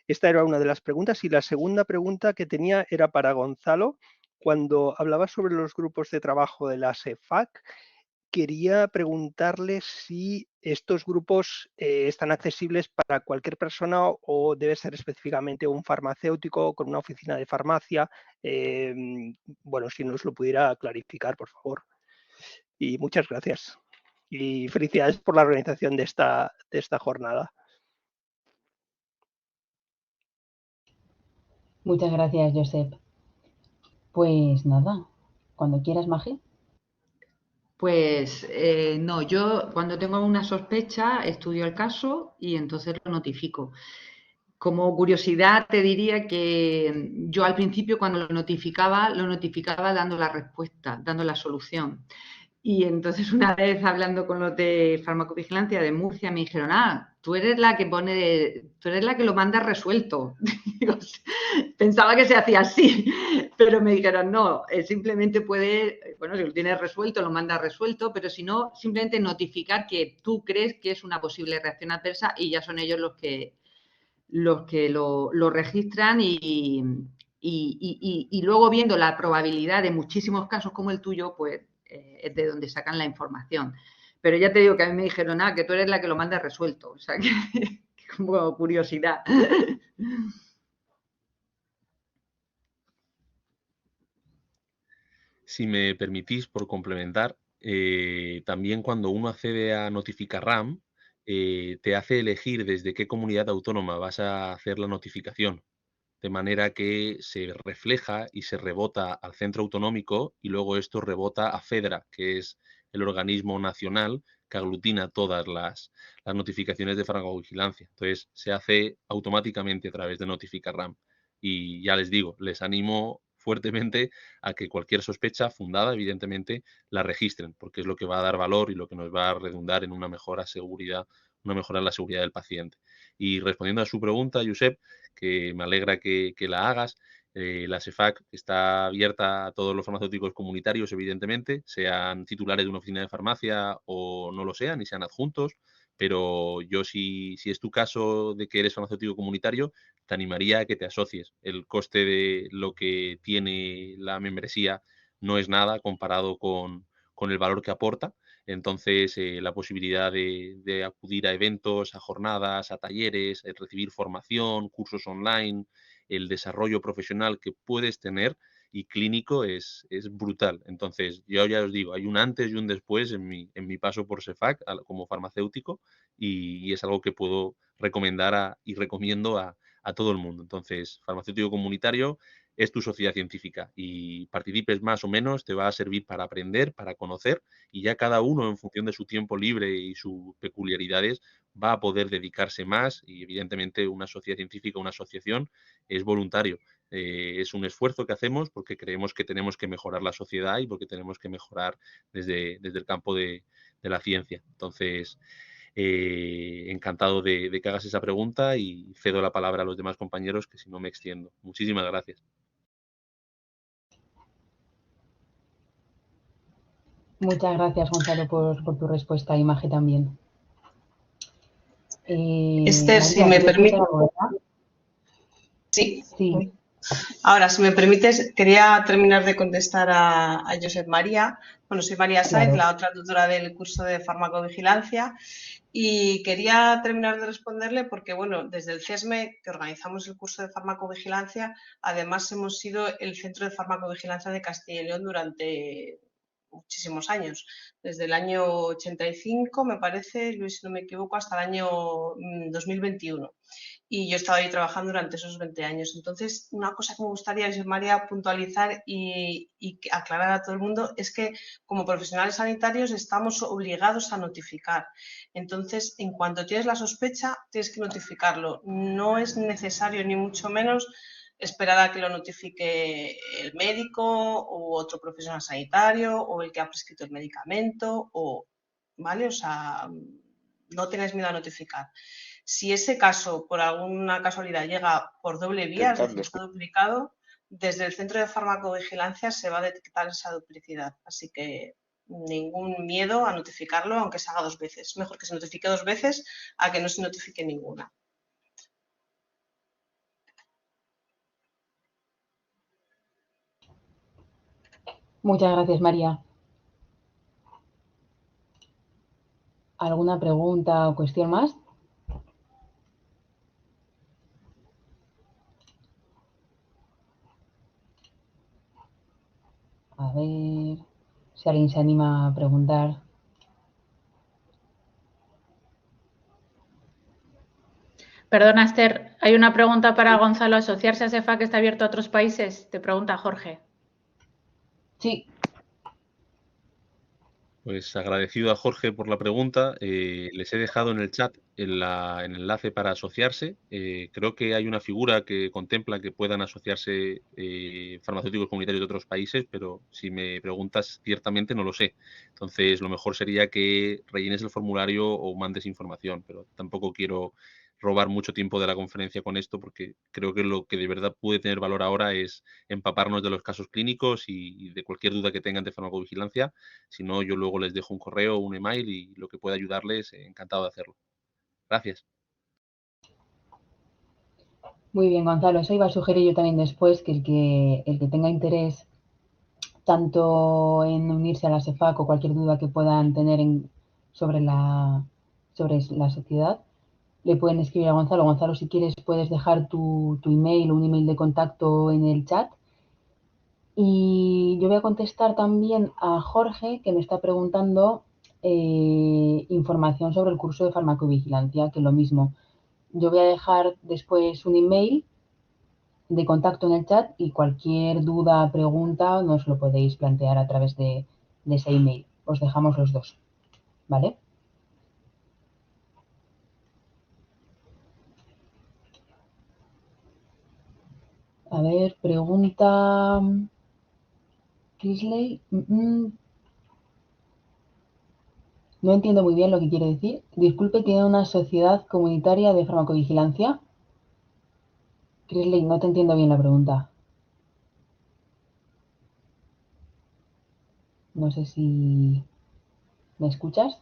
Speaker 8: Esta era una de las preguntas y la segunda pregunta que tenía era para Gonzalo. Cuando hablaba sobre los grupos de trabajo de la CEFAC, quería preguntarle si estos grupos están accesibles para cualquier persona o debe ser específicamente un farmacéutico con una oficina de farmacia. Bueno, si nos lo pudiera clarificar, por favor. Y muchas gracias. Y felicidades por la organización de esta jornada.
Speaker 2: Muchas gracias, Josep. Pues nada, cuando quieras, Maje.
Speaker 3: Pues no, yo cuando tengo una sospecha estudio el caso y entonces lo notifico. Como curiosidad te diría que yo al principio cuando lo notificaba dando la respuesta, dando la solución. Y entonces una vez hablando con los de farmacovigilancia de Murcia me dijeron, tú eres la que lo manda resuelto. Pensaba que se hacía así, pero me dijeron, no, simplemente puede, bueno, si lo tienes resuelto, lo manda resuelto, pero si no, simplemente notificar que tú crees que es una posible reacción adversa y ya son ellos los que lo registran y luego viendo la probabilidad de muchísimos casos como el tuyo, pues es de donde sacan la información. Pero ya te digo que a mí me dijeron, que tú eres la que lo manda resuelto. O sea, que como curiosidad.
Speaker 7: Si me permitís, por complementar, también cuando uno accede a Notificarram, te hace elegir desde qué comunidad autónoma vas a hacer la notificación, de manera que se refleja y se rebota al centro autonómico y luego esto rebota a FEDRA, que es el organismo nacional que aglutina todas las notificaciones de farmacovigilancia. Entonces, se hace automáticamente a través de Notificarram. Y ya les digo, les animo fuertemente a que cualquier sospecha fundada, evidentemente, la registren, porque es lo que va a dar valor y lo que nos va a redundar en una mejora en la seguridad del paciente. Y respondiendo a su pregunta, Josep, que me alegra que la hagas, la CEFAC está abierta a todos los farmacéuticos comunitarios, evidentemente, sean titulares de una oficina de farmacia o no lo sean, y sean adjuntos, pero yo si es tu caso de que eres farmacéutico comunitario, te animaría a que te asocies. El coste de lo que tiene la membresía no es nada comparado con el valor que aporta. Entonces, la posibilidad de acudir a eventos, a jornadas, a talleres, recibir formación, cursos online, el desarrollo profesional que puedes tener y clínico es brutal. Entonces, yo ya os digo, hay un antes y un después en mi paso por CEFAC como farmacéutico y es algo que puedo recomendar y recomiendo a todo el mundo. Entonces, farmacéutico comunitario es tu sociedad científica y participes más o menos, te va a servir para aprender, para conocer y ya cada uno en función de su tiempo libre y sus peculiaridades va a poder dedicarse más y evidentemente una sociedad científica, una asociación es voluntario. Es un esfuerzo que hacemos porque creemos que tenemos que mejorar la sociedad y porque tenemos que mejorar desde el campo de la ciencia. Entonces, encantado de que hagas esa pregunta y cedo la palabra a los demás compañeros, que si no me extiendo. Muchísimas gracias.
Speaker 2: Muchas gracias, Gonzalo, por tu respuesta y Maje también.
Speaker 9: Esther,
Speaker 2: María,
Speaker 9: si me
Speaker 2: ¿quieres
Speaker 9: permite.
Speaker 2: preguntar algo, verdad?
Speaker 9: Sí.
Speaker 2: Sí.
Speaker 9: Ahora, si me permites, quería terminar de contestar a Josep María. Bueno, soy María Sainz,
Speaker 2: Claro.
Speaker 9: la otra tutora del curso de farmacovigilancia, y quería terminar de responderle porque, bueno, desde el CESME, que organizamos el curso de farmacovigilancia, además hemos sido el centro de farmacovigilancia de Castilla y León durante muchísimos años, desde el año 85, me parece, Luis, si no me equivoco, hasta el año 2021. Y yo he estado ahí trabajando durante esos 20 años. Entonces, una cosa que me gustaría, Josep María, puntualizar y aclarar a todo el mundo es que como profesionales sanitarios estamos obligados a notificar. Entonces, en cuanto tienes la sospecha, tienes que notificarlo. No es necesario, ni mucho menos, esperar a que lo notifique el médico u otro profesional sanitario o el que ha prescrito el medicamento, ¿vale? O sea, no tengáis miedo a notificar. Si ese caso, por alguna casualidad, llega por doble vía, es decir, está duplicado, desde el centro de farmacovigilancia se va a detectar esa duplicidad. Así que ningún miedo a notificarlo, aunque se haga 2 veces. Mejor que se notifique 2 veces a que no se notifique ninguna.
Speaker 2: Muchas gracias, María. ¿Alguna pregunta o cuestión más? A ver si alguien se anima a preguntar.
Speaker 6: Perdona, Esther, hay una pregunta para Gonzalo. ¿Asociarse a CEFAC está abierto a otros países? Te pregunta Jorge.
Speaker 2: Sí.
Speaker 7: Pues agradecido a Jorge por la pregunta. Les he dejado en el chat el enlace para asociarse. Creo que hay una figura que contempla que puedan asociarse farmacéuticos comunitarios de otros países, pero si me preguntas ciertamente no lo sé. Entonces, lo mejor sería que rellenes el formulario o mandes información, pero tampoco quiero robar mucho tiempo de la conferencia con esto, porque creo que lo que de verdad puede tener valor ahora es empaparnos de los casos clínicos y de cualquier duda que tengan de farmacovigilancia. Si no, yo luego les dejo un correo o un email y lo que pueda ayudarles, encantado de hacerlo. Gracias.
Speaker 2: Muy bien, Gonzalo. Eso iba a sugerir yo también después, que el que tenga interés tanto en unirse a la CEFAC o cualquier duda que puedan tener sobre la sociedad, le pueden escribir a Gonzalo. Gonzalo, si quieres, puedes dejar tu email o un email de contacto en el chat. Y yo voy a contestar también a Jorge, que me está preguntando información sobre el curso de farmacovigilancia, que lo mismo. Yo voy a dejar después un email de contacto en el chat y cualquier duda, pregunta, nos lo podéis plantear a través de ese email. Os dejamos los dos, ¿vale? A ver, pregunta Crisley. No entiendo muy bien lo que quiere decir. Disculpe, ¿tiene una sociedad comunitaria de farmacovigilancia? Crisley, no te entiendo bien la pregunta. No sé si me escuchas.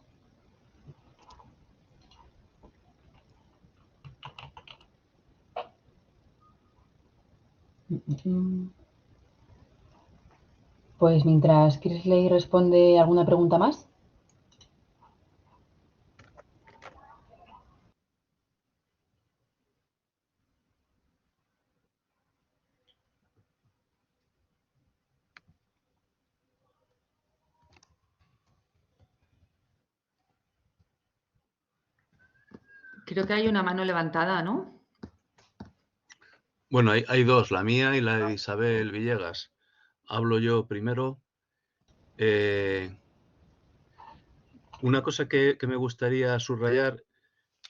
Speaker 2: Pues mientras Crisley responde alguna pregunta más.
Speaker 3: Creo que hay una mano levantada, ¿no?
Speaker 1: Bueno, hay dos, la mía y la de Isabel Villegas. Hablo yo primero. Una cosa que me gustaría subrayar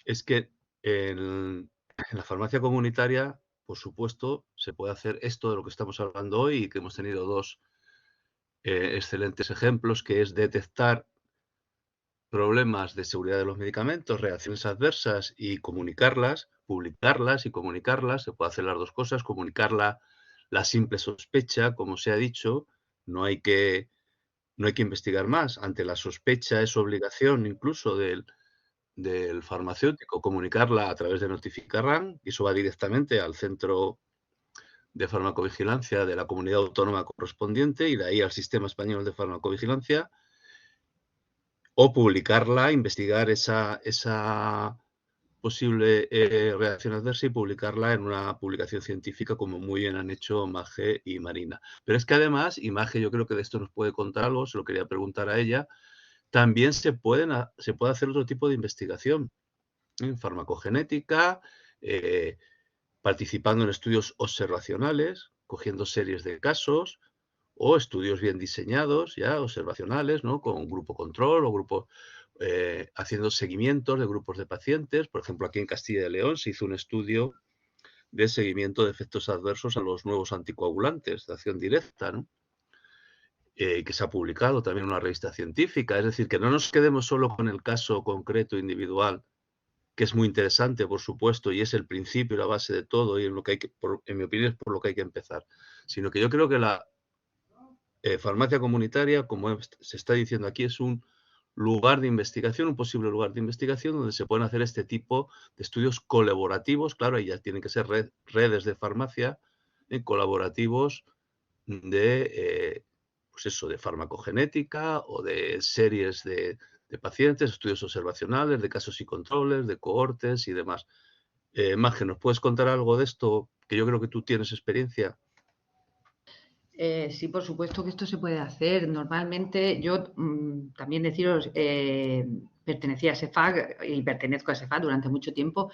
Speaker 1: es que en la farmacia comunitaria, por supuesto, se puede hacer esto de lo que estamos hablando hoy y que hemos tenido dos excelentes ejemplos, que es detectar problemas de seguridad de los medicamentos, reacciones adversas y comunicarlas, publicarlas y comunicarlas. Se puede hacer las dos cosas, comunicar la simple sospecha, como se ha dicho, no hay que investigar más. Ante la sospecha es obligación incluso del farmacéutico comunicarla a través de Notificarran, y eso va directamente al centro de farmacovigilancia de la comunidad autónoma correspondiente y de ahí al Sistema Español de Farmacovigilancia, o publicarla, investigar esa posible reacción adversa y publicarla en una publicación científica, como muy bien han hecho Maje y Marina. Pero es que además, y Maje yo creo que de esto nos puede contar algo, se lo quería preguntar a ella, también se puede hacer otro tipo de investigación en farmacogenética, participando en estudios observacionales, cogiendo series de casos, o estudios bien diseñados, ya observacionales, ¿no? Con grupo control o grupo haciendo seguimientos de grupos de pacientes. Por ejemplo, aquí en Castilla y León se hizo un estudio de seguimiento de efectos adversos a los nuevos anticoagulantes de acción directa, ¿no? Que se ha publicado también en una revista científica. Es decir, que no nos quedemos solo con el caso concreto individual, que es muy interesante, por supuesto, y es el principio y la base de todo, y en lo que en mi opinión, es por lo que hay que empezar, sino que yo creo que la farmacia comunitaria, como se está diciendo aquí, es un lugar de investigación, un posible lugar de investigación donde se pueden hacer este tipo de estudios colaborativos. Claro, ahí ya tienen que ser redes de farmacia colaborativos de, pues eso, de farmacogenética o de series de pacientes, estudios observacionales, de casos y controles, de cohortes y demás. Maje, ¿nos puedes contar algo de esto? Que yo creo que tú tienes experiencia.
Speaker 3: Sí, por supuesto que esto se puede hacer. Normalmente yo también deciros, pertenecía a SEFAC y pertenezco a SEFAC durante mucho tiempo,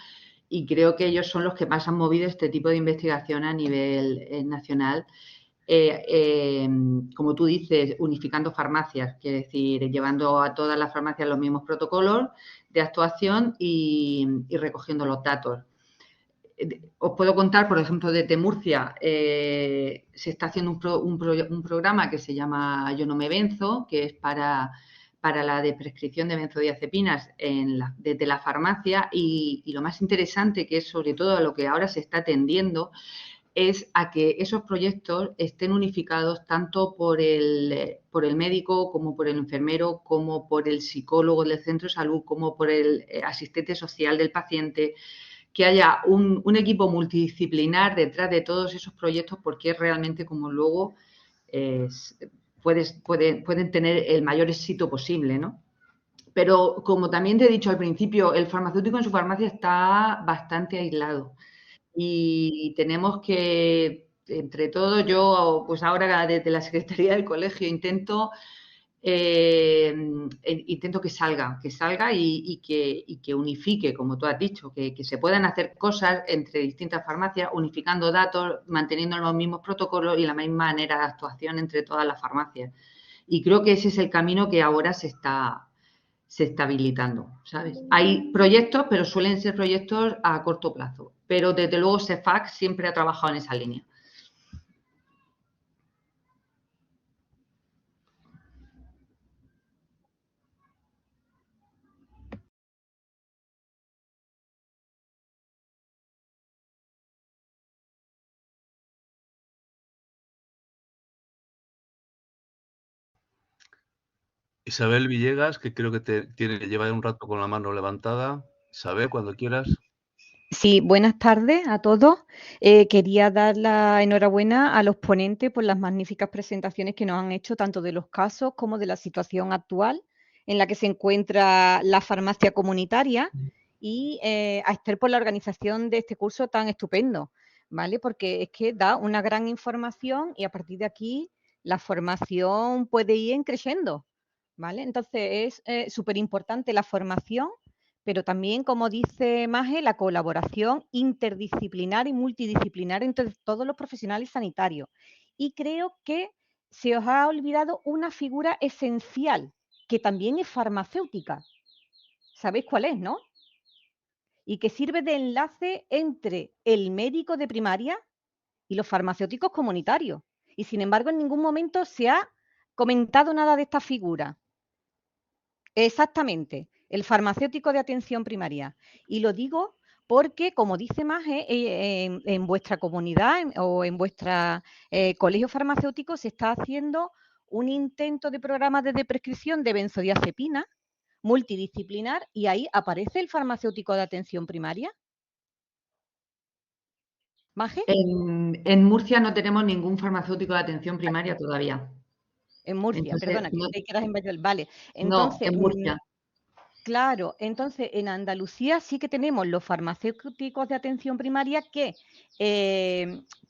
Speaker 3: y creo que ellos son los que más han movido este tipo de investigación a nivel nacional. Como tú dices, unificando farmacias, quiere decir, llevando a todas las farmacias los mismos protocolos de actuación y recogiendo los datos. Os puedo contar, por ejemplo, desde Murcia, se está haciendo un programa que se llama Yo no me venzo, que es para la prescripción de benzodiazepinas desde la farmacia, y lo más interesante, que es sobre todo a lo que ahora se está atendiendo, es a que esos proyectos estén unificados tanto por el médico, como por el enfermero, como por el psicólogo del centro de salud, como por el asistente social del paciente, que haya un equipo multidisciplinar detrás de todos esos proyectos, porque es realmente como luego pueden tener el mayor éxito posible, ¿no? Pero como también te he dicho al principio, el farmacéutico en su farmacia está bastante aislado. Y tenemos que, entre todos, yo pues ahora desde la Secretaría del Colegio intento que salga y que unifique, como tú has dicho, que se puedan hacer cosas entre distintas farmacias, unificando datos, manteniendo los mismos protocolos y la misma manera de actuación entre todas las farmacias. Y creo que ese es el camino que ahora se está habilitando, ¿sabes? Hay proyectos, pero suelen ser proyectos a corto plazo. Pero desde luego SEFAC siempre ha trabajado en esa línea.
Speaker 1: Isabel Villegas, que creo que lleva un rato con la mano levantada. Isabel, cuando quieras.
Speaker 10: Sí, buenas tardes a todos. Quería dar la enhorabuena a los ponentes por las magníficas presentaciones que nos han hecho, tanto de los casos como de la situación actual en la que se encuentra la farmacia comunitaria, y a Esther por la organización de este curso tan estupendo, ¿vale? Porque es que da una gran información y a partir de aquí la formación puede ir creciendo, ¿vale? Entonces es súper importante la formación, pero también, como dice Maje, la colaboración interdisciplinar y multidisciplinar entre todos los profesionales sanitarios. Y creo que se os ha olvidado una figura esencial, que también es farmacéutica. ¿Sabéis cuál es, no? Y que sirve de enlace entre el médico de primaria y los farmacéuticos comunitarios. Y, sin embargo, en ningún momento se ha comentado nada de esta figura. Exactamente, el farmacéutico de atención primaria. Y lo digo porque, como dice Maje, en vuestra comunidad o en vuestro colegio farmacéutico se está haciendo un intento de programa de prescripción de benzodiazepina multidisciplinar y ahí aparece el farmacéutico de atención primaria. ¿Maje?
Speaker 3: En Murcia no tenemos ningún farmacéutico de atención primaria todavía.
Speaker 10: En Murcia,
Speaker 3: Entonces,
Speaker 10: perdona, que eras en Valladolid. Vale,
Speaker 3: no,
Speaker 10: entonces,
Speaker 3: en Murcia.
Speaker 10: claro, entonces en Andalucía sí que tenemos los farmacéuticos de atención primaria que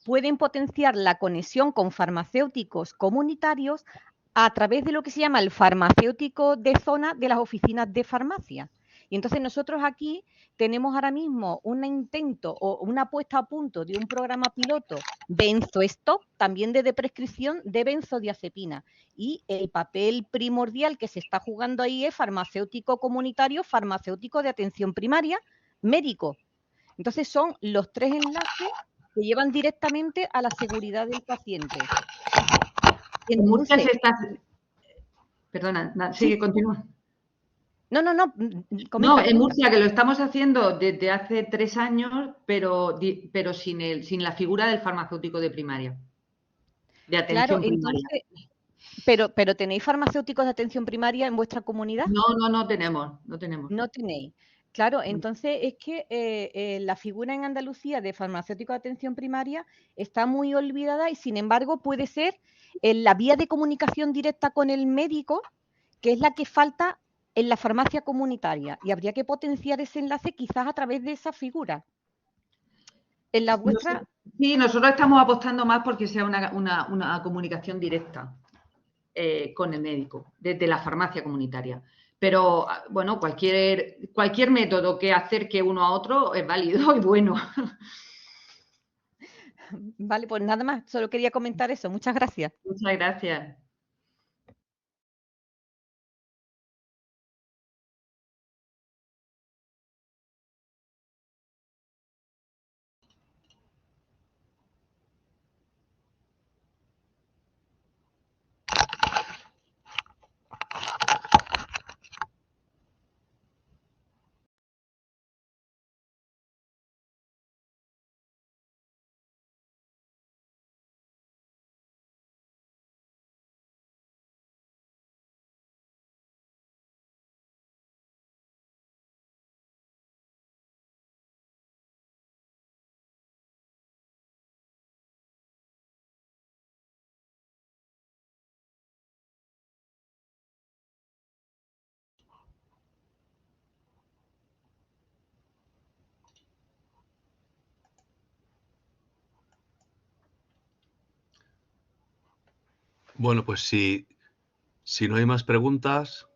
Speaker 10: pueden potenciar la conexión con farmacéuticos comunitarios a través de lo que se llama el farmacéutico de zona de las oficinas de farmacia. Y entonces nosotros aquí tenemos ahora mismo un intento o una puesta a punto de un programa piloto BenzoStop, también de prescripción de benzodiazepina. Y el papel primordial que se está jugando ahí es farmacéutico comunitario, farmacéutico de atención primaria, médico. Entonces son los tres enlaces que llevan directamente a la seguridad del paciente.
Speaker 3: En Murcia se está... Perdona, sigue,
Speaker 10: ¿sí?
Speaker 3: Continúa.
Speaker 10: No,
Speaker 3: comenta. No, en Murcia que lo estamos haciendo desde hace 3 años, pero sin la figura del farmacéutico de primaria, de atención primaria.
Speaker 10: Entonces, pero ¿tenéis farmacéuticos de atención primaria en vuestra comunidad?
Speaker 3: No tenemos.
Speaker 10: No tenéis. Claro, entonces es que la figura en Andalucía de farmacéutico de atención primaria está muy olvidada y, sin embargo, puede ser la vía de comunicación directa con el médico, que es la que falta en la farmacia comunitaria. Y habría que potenciar ese enlace quizás a través de esa figura. En la vuestra...
Speaker 3: Sí, nosotros estamos apostando más porque sea una comunicación directa con el médico, desde la farmacia comunitaria. Pero, bueno, cualquier método que acerque uno a otro es válido y bueno.
Speaker 10: Vale, pues nada más, solo quería comentar eso. Muchas gracias.
Speaker 3: Muchas gracias.
Speaker 1: Bueno, pues si no hay más preguntas...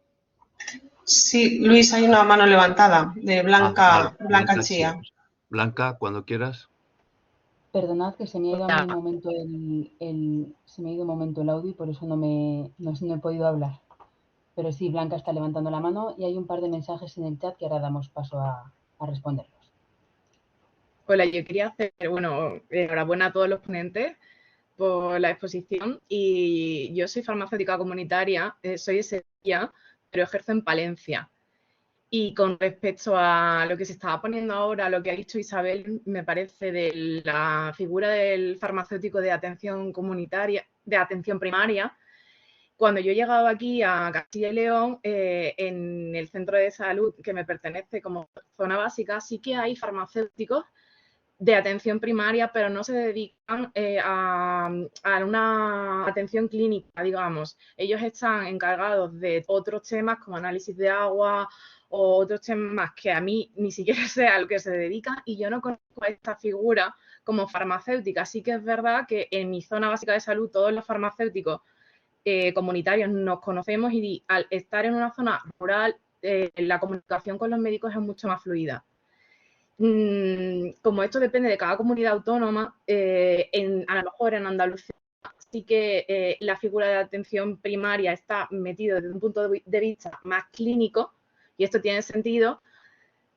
Speaker 9: Sí, Luis, hay una mano levantada de Blanca,
Speaker 1: vale.
Speaker 9: Blanca Chía.
Speaker 1: Blanca, cuando quieras.
Speaker 2: Perdonad que se me ha ido a mí un momento el audio y por eso no he podido hablar. Pero sí, Blanca está levantando la mano y hay un par de mensajes en el chat que ahora damos paso a responderlos.
Speaker 11: Hola, yo quería hacer, enhorabuena a todos los ponentes por la exposición y yo soy farmacéutica comunitaria, soy de Sevilla, pero ejerzo en Palencia. Y con respecto a lo que se estaba poniendo ahora, lo que ha dicho Isabel, me parece de la figura del farmacéutico de atención comunitaria, de atención primaria. Cuando yo he llegado aquí a Castilla y León, en el centro de salud que me pertenece como zona básica, sí que hay farmacéuticos de atención primaria, pero no se dedican a una atención clínica, digamos. Ellos están encargados de otros temas como análisis de agua o otros temas que a mí ni siquiera sé a lo que se dedican y yo no conozco esta figura como farmacéutica. Sí que es verdad que en mi zona básica de salud todos los farmacéuticos comunitarios nos conocemos y al estar en una zona rural la comunicación con los médicos es mucho más fluida. Como esto depende de cada comunidad autónoma, a lo mejor en Andalucía sí que la figura de atención primaria está metida desde un punto de vista más clínico y esto tiene sentido,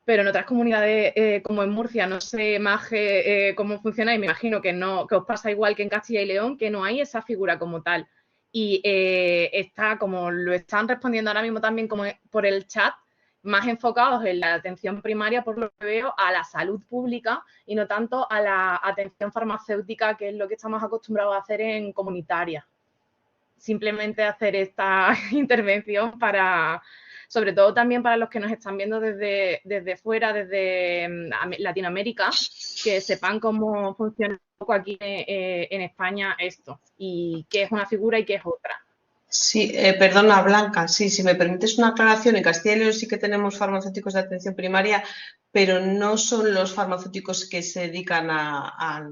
Speaker 11: pero en otras comunidades como en Murcia, no sé más cómo funciona y me imagino que os pasa igual que en Castilla y León, que no hay esa figura como tal. y está, como lo están respondiendo ahora mismo también como por el chat, más enfocados en la atención primaria, por lo que veo, a la salud pública y no tanto a la atención farmacéutica, que es lo que estamos acostumbrados a hacer en comunitaria. Simplemente hacer esta intervención para, sobre todo también para los que nos están viendo desde fuera, desde Latinoamérica, que sepan cómo funciona un poco aquí en España esto y qué es una figura y qué es otra.
Speaker 9: Sí, perdona, Blanca, sí, si me permites una aclaración, en Castilla y León sí que tenemos farmacéuticos de atención primaria, pero no son los farmacéuticos que se dedican a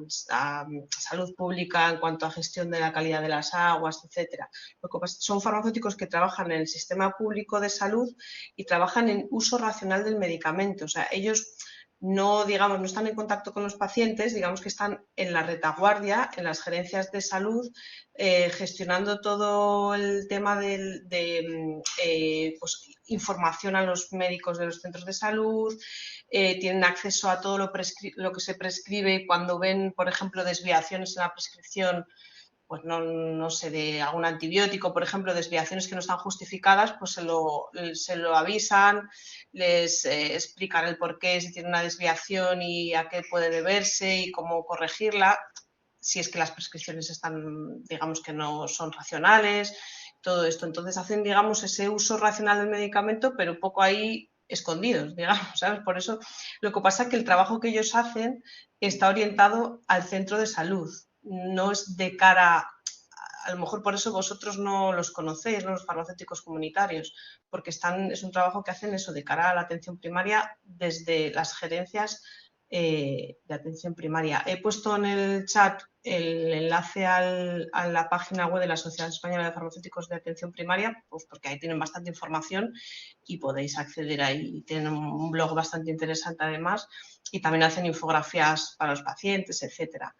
Speaker 9: salud pública en cuanto a gestión de la calidad de las aguas, etcétera. Lo que pasa, son farmacéuticos que trabajan en el sistema público de salud y trabajan en uso racional del medicamento. O sea, ellos no, digamos, no están en contacto con los pacientes, digamos que están en la retaguardia, en las gerencias de salud, gestionando todo el tema de pues, información a los médicos de los centros de salud, tienen acceso a todo lo que se prescribe cuando ven, por ejemplo, desviaciones en la prescripción, pues no sé, de algún antibiótico, por ejemplo, desviaciones que no están justificadas, pues se lo avisan, les explican el porqué, si tiene una desviación y a qué puede deberse y cómo corregirla, si es que las prescripciones están, digamos, que no son racionales, todo esto. Entonces hacen, digamos, ese uso racional del medicamento, pero un poco ahí escondidos, digamos, ¿sabes? Por eso lo que pasa es que el trabajo que ellos hacen está orientado al centro de salud, no es de cara, a lo mejor por eso vosotros no los conocéis, ¿no? Los farmacéuticos comunitarios, porque es un trabajo que hacen eso de cara a la atención primaria desde las gerencias de atención primaria. He puesto en el chat el enlace a la página web de la Sociedad Española de Farmacéuticos de Atención Primaria, pues porque ahí tienen bastante información y podéis acceder ahí. Tienen un blog bastante interesante además y también hacen infografías para los pacientes, etcétera.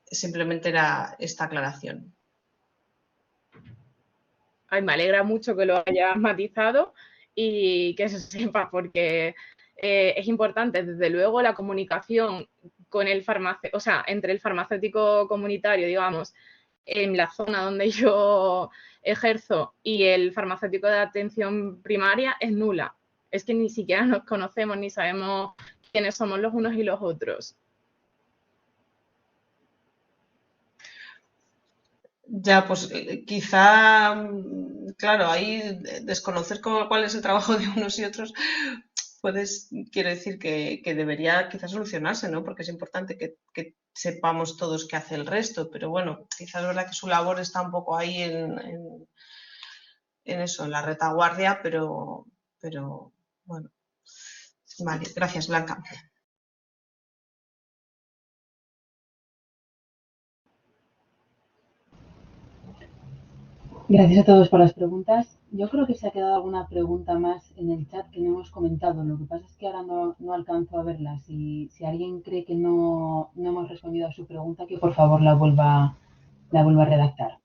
Speaker 9: Simplemente era esta aclaración.
Speaker 11: Ay, me alegra mucho que lo hayas matizado y que se sepa, porque es importante, desde luego, la comunicación con el farmacéutico, o sea, entre el farmacéutico comunitario, digamos, en la zona donde yo ejerzo y el farmacéutico de atención primaria es nula. Es que ni siquiera nos conocemos ni sabemos quiénes somos los unos y los otros.
Speaker 9: Ya, pues quizá, claro, ahí desconocer cuál es el trabajo de unos y otros, quiere decir que debería quizás solucionarse, ¿no? Porque es importante que sepamos todos qué hace el resto, pero bueno, quizás es verdad que su labor está un poco ahí en eso, en la retaguardia, pero bueno. Vale, gracias, Blanca.
Speaker 2: Gracias a todos por las preguntas. Yo creo que se ha quedado alguna pregunta más en el chat que no hemos comentado. Lo que pasa es que ahora no alcanzo a verla. Si alguien cree que no hemos respondido a su pregunta, que por favor la vuelva a redactar.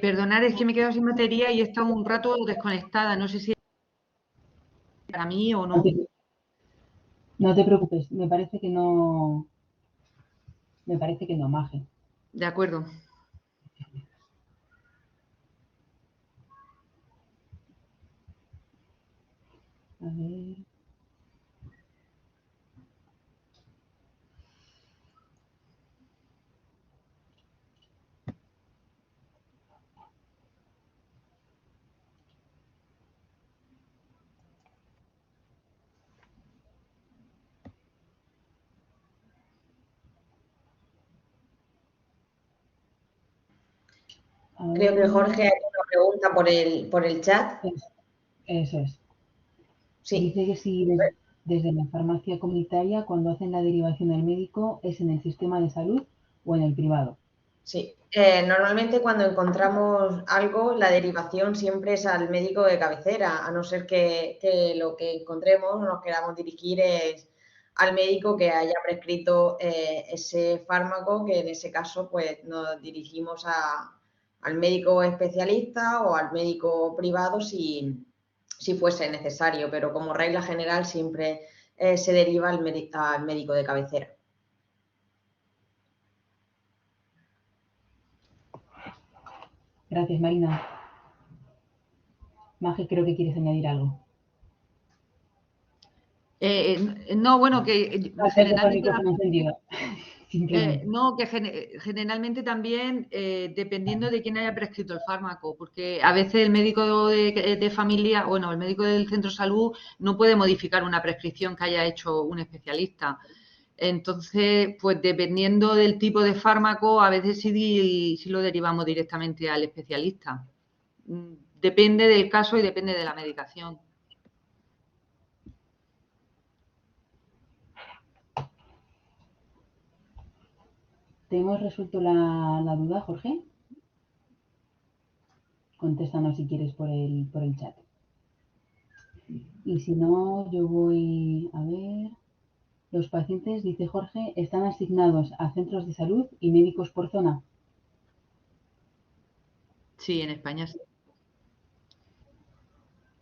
Speaker 3: Perdonad, es que me he quedado sin batería y he estado un rato desconectada. No sé si es para mí o no.
Speaker 2: No te preocupes, me parece que no, Maje.
Speaker 3: De acuerdo.
Speaker 2: A ver.
Speaker 5: Creo que Jorge ha hecho una pregunta por el chat.
Speaker 2: Eso es.
Speaker 5: Sí.
Speaker 2: Dice que si desde la farmacia comunitaria, cuando hacen la derivación al médico, ¿es en el sistema de salud o en el privado?
Speaker 5: Sí, normalmente cuando encontramos algo, la derivación siempre es al médico de cabecera, a no ser que lo que encontremos nos queramos dirigir es al médico que haya prescrito ese fármaco, que en ese caso pues nos dirigimos al médico especialista o al médico privado si fuese necesario, pero como regla general siempre se deriva al médico de cabecera.
Speaker 2: Gracias, Marina. Maje, creo que quieres añadir algo.
Speaker 3: No, bueno, que
Speaker 2: Gracias por el
Speaker 3: generalmente
Speaker 2: micrófono encendido.
Speaker 3: no, que generalmente también, dependiendo de quién haya prescrito el fármaco, porque a veces el médico de familia, bueno, el médico del centro de salud no puede modificar una prescripción que haya hecho un especialista. Entonces, pues dependiendo del tipo de fármaco, a veces sí lo derivamos directamente al especialista. Depende del caso y depende de la medicación.
Speaker 2: ¿Te hemos resuelto la duda, Jorge? Contéstanos si quieres por el chat. Y si no, yo voy a ver. Los pacientes, dice Jorge, están asignados a centros de salud y médicos por zona.
Speaker 3: Sí, en España sí.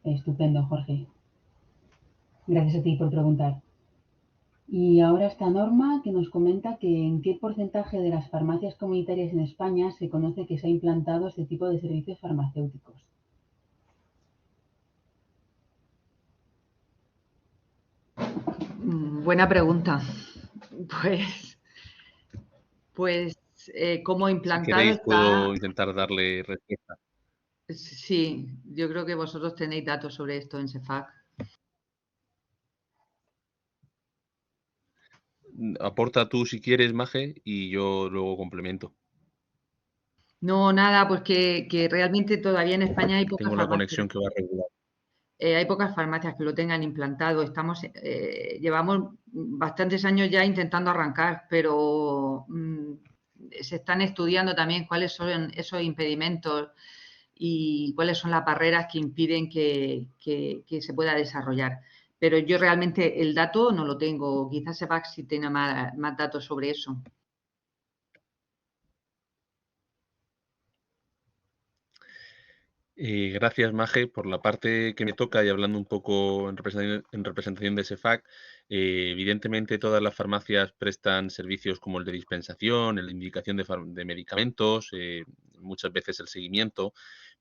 Speaker 2: Estupendo, Jorge. Gracias a ti por preguntar. Y ahora está Norma, que nos comenta que en qué porcentaje de las farmacias comunitarias en España se conoce que se ha implantado este tipo de servicios farmacéuticos.
Speaker 3: Buena pregunta. Pues ¿cómo implantado
Speaker 7: Si queréis,
Speaker 3: está?
Speaker 7: puedo intentar darle respuesta.
Speaker 3: Sí, yo creo que vosotros tenéis datos sobre esto en CEFAC.
Speaker 7: Aporta tú si quieres, Maje, y yo luego complemento.
Speaker 3: No, nada, pues que realmente todavía en España hay pocas
Speaker 7: Tengo la
Speaker 3: farmacias.
Speaker 7: conexión que va regular.
Speaker 3: Hay pocas farmacias que lo tengan implantado. Llevamos bastantes años ya intentando arrancar, pero se están estudiando también cuáles son esos impedimentos y cuáles son las barreras que impiden que se pueda desarrollar. Pero yo realmente el dato no lo tengo. Quizás CEFAC sí tenga más datos sobre eso.
Speaker 7: Gracias, Maje, por la parte que me toca y hablando un poco en representación de CEFAC. Evidentemente, todas las farmacias prestan servicios como el de dispensación, el de indicación de medicamentos, muchas veces el seguimiento,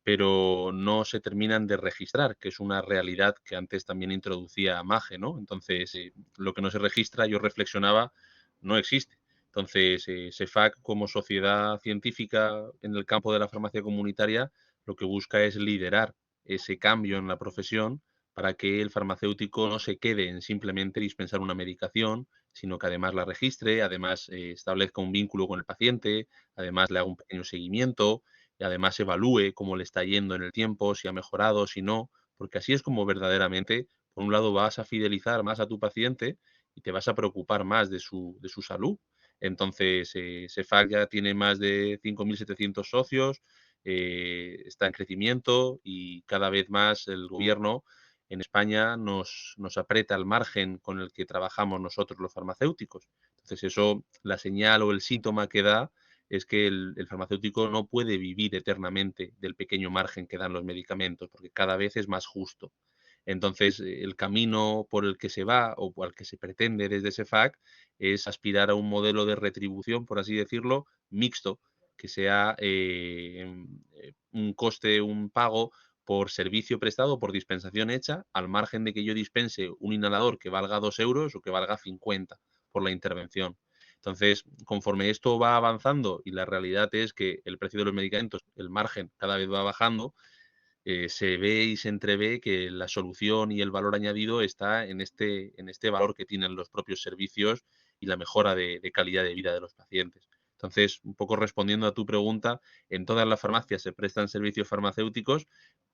Speaker 7: pero no se terminan de registrar, que es una realidad que antes también introducía Maje, ¿no? Entonces, lo que no se registra, yo reflexionaba, no existe. Entonces, CEFAC, como sociedad científica en el campo de la farmacia comunitaria, lo que busca es liderar ese cambio en la profesión para que el farmacéutico no se quede en simplemente dispensar una medicación, sino que además la registre, además establezca un vínculo con el paciente, además le haga un pequeño seguimiento y además evalúe cómo le está yendo en el tiempo, si ha mejorado, si no, porque así es como verdaderamente, por un lado, vas a fidelizar más a tu paciente y te vas a preocupar más de su salud. Entonces, CEFAC ya tiene más de 5.700 socios, está en crecimiento y cada vez más el gobierno en España nos aprieta el margen con el que trabajamos nosotros los farmacéuticos. Entonces eso, la señal o el síntoma que da es que el farmacéutico no puede vivir eternamente del pequeño margen que dan los medicamentos, porque cada vez es más justo. Entonces, el camino por el que se va o por el que se pretende desde CEFAC es aspirar a un modelo de retribución, por así decirlo, mixto, que sea un coste, un pago por servicio prestado, por dispensación hecha, al margen de que yo dispense un inhalador que valga 2 euros o que valga 50 por la intervención. Entonces, conforme esto va avanzando y la realidad es que el precio de los medicamentos, el margen cada vez va bajando, se ve y se entrevé que la solución y el valor añadido está en este valor que tienen los propios servicios y la mejora de calidad de vida de los pacientes. Entonces, un poco respondiendo a tu pregunta, en todas las farmacias se prestan servicios farmacéuticos,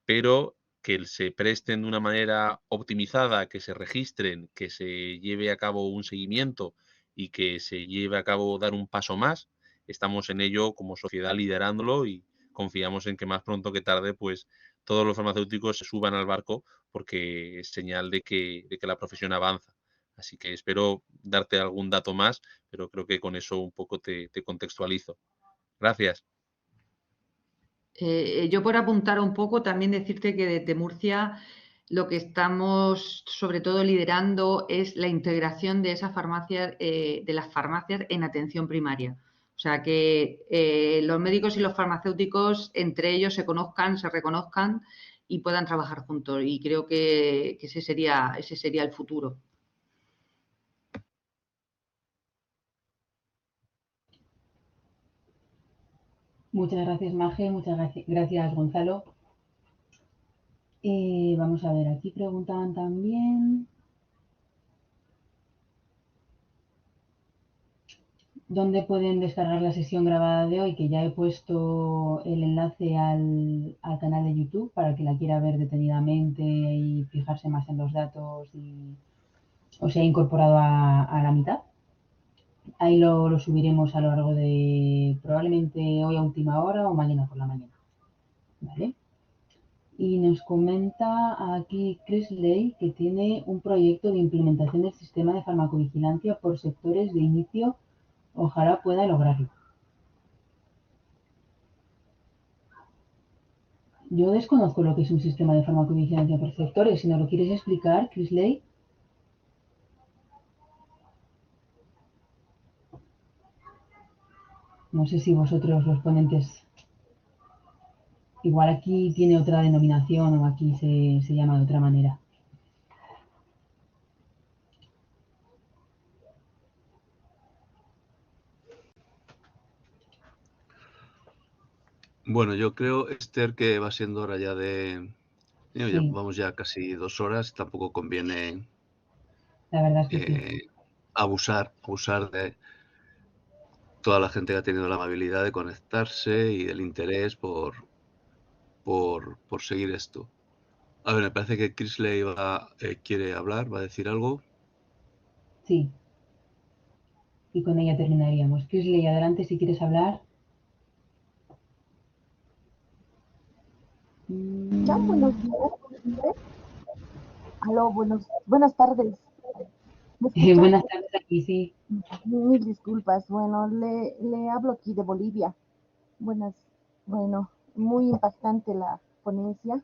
Speaker 7: pero que se presten de una manera optimizada, que se registren, que se lleve a cabo un seguimiento y que se lleve a cabo dar un paso más. Estamos en ello como sociedad liderándolo y confiamos en que más pronto que tarde, pues todos los farmacéuticos se suban al barco porque es señal de que la profesión avanza. Así que espero darte algún dato más, pero creo que con eso un poco te contextualizo. Gracias.
Speaker 3: Yo por apuntar un poco, también decirte que desde Murcia lo que estamos sobre todo liderando es la integración de esas farmacias, de las farmacias en atención primaria. O sea, que los médicos y los farmacéuticos entre ellos se conozcan, se reconozcan y puedan trabajar juntos. Y creo que ese sería el futuro.
Speaker 2: Muchas gracias, Maje. Muchas gracias, Gonzalo. Vamos a ver, aquí preguntaban también dónde pueden descargar la sesión grabada de hoy, que ya he puesto el enlace al canal de YouTube para que la quiera ver detenidamente y fijarse más en los datos y os he incorporado a la mitad. Ahí lo subiremos a lo largo de probablemente hoy a última hora o mañana por la mañana. ¿Vale? Y nos comenta aquí Cresley que tiene un proyecto de implementación del sistema de farmacovigilancia por sectores de inicio. Ojalá pueda lograrlo. Yo desconozco lo que es un sistema de farmacovigilancia por sectores. Si nos lo quieres explicar, Cresley. No sé si vosotros los ponentes... Igual aquí tiene otra denominación o aquí se llama de otra manera.
Speaker 1: Bueno, yo creo, Esther, que va siendo hora ya de...
Speaker 2: Sí.
Speaker 1: Vamos ya casi 2 horas, tampoco conviene
Speaker 2: La verdad es que sí.
Speaker 1: abusar de toda la gente que ha tenido la amabilidad de conectarse y del interés por seguir esto. A ver, me parece que Cresley quiere hablar, va a decir algo.
Speaker 2: Sí. Y con ella terminaríamos. Cresley, adelante si quieres hablar.
Speaker 4: Ya, buenos días. Aló, buenas tardes.
Speaker 2: Buenas tardes aquí, sí.
Speaker 4: Mil disculpas. Bueno, le hablo aquí de Bolivia. Bueno, muy impactante la ponencia.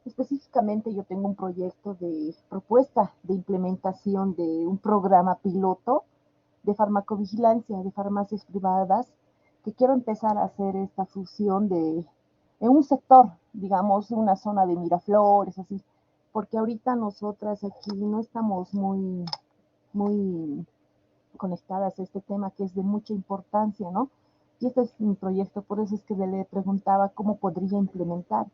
Speaker 4: Específicamente yo tengo un proyecto de propuesta de implementación de un programa piloto de farmacovigilancia de farmacias privadas que quiero empezar a hacer esta fusión en un sector, digamos, una zona de Miraflores, así, porque ahorita nosotras aquí no estamos muy conectadas a este tema que es de mucha importancia, ¿no? Y este es mi proyecto, por eso es que le preguntaba cómo podría implementar.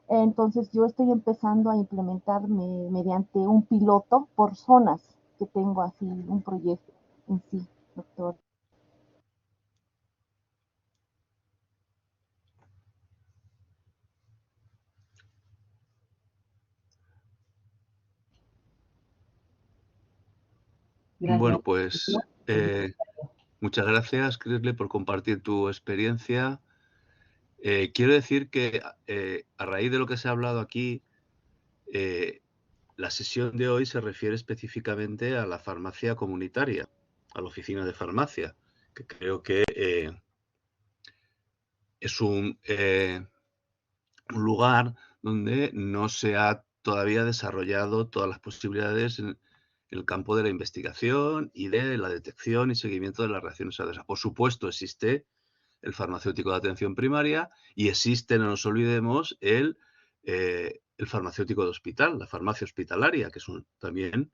Speaker 4: Entonces yo estoy empezando a implementar mediante un piloto por zonas que tengo así, un proyecto en sí, doctor.
Speaker 2: Gracias.
Speaker 1: Bueno, pues muchas gracias, Cresley, por compartir tu experiencia. Quiero decir que a raíz de lo que se ha hablado aquí, la sesión de hoy se refiere específicamente a la farmacia comunitaria, a la oficina de farmacia, que creo que es un lugar donde no se ha todavía desarrollado todas las posibilidades en el campo de la investigación y de la detección y seguimiento de las reacciones adversas. Por supuesto, existe el farmacéutico de atención primaria y existe, no nos olvidemos, el farmacéutico de hospital, la farmacia hospitalaria, que es también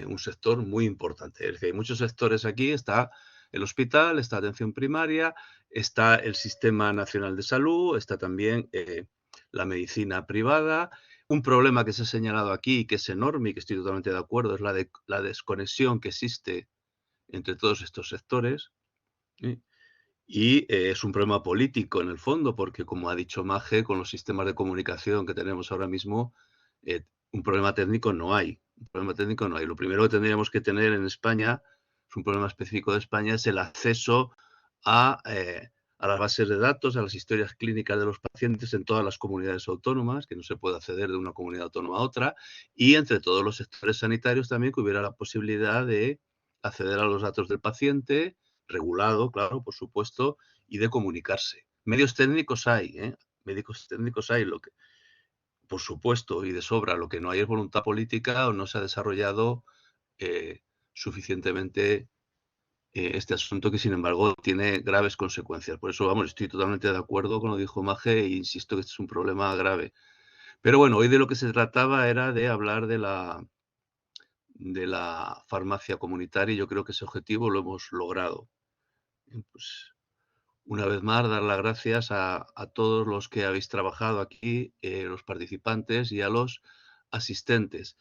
Speaker 1: un sector muy importante. Es decir, hay muchos sectores aquí, está el hospital, está atención primaria, está el Sistema Nacional de Salud, está también la medicina privada. Un problema que se ha señalado aquí, que es enorme y que estoy totalmente de acuerdo, es la desconexión que existe entre todos estos sectores. Y es un problema político en el fondo, porque como ha dicho Maje, con los sistemas de comunicación que tenemos ahora mismo, un problema técnico no hay. Un problema técnico no hay. Lo primero que tendríamos que tener en España, es un problema específico de España, es el acceso a las bases de datos, a las historias clínicas de los pacientes en todas las comunidades autónomas, que no se puede acceder de una comunidad autónoma a otra, y entre todos los sectores sanitarios también que hubiera la posibilidad de acceder a los datos del paciente, regulado, claro, por supuesto, y de comunicarse. Medios técnicos hay, médicos técnicos hay, por supuesto, y de sobra. Lo que no hay es voluntad política o no se ha desarrollado suficientemente este asunto que, sin embargo, tiene graves consecuencias. Por eso, vamos, estoy totalmente de acuerdo con lo que dijo Maje e insisto que este es un problema grave. Pero bueno, hoy de lo que se trataba era de hablar de la farmacia comunitaria y yo creo que ese objetivo lo hemos logrado. Pues, una vez más, dar las gracias a todos los que habéis trabajado aquí, los participantes y a los asistentes.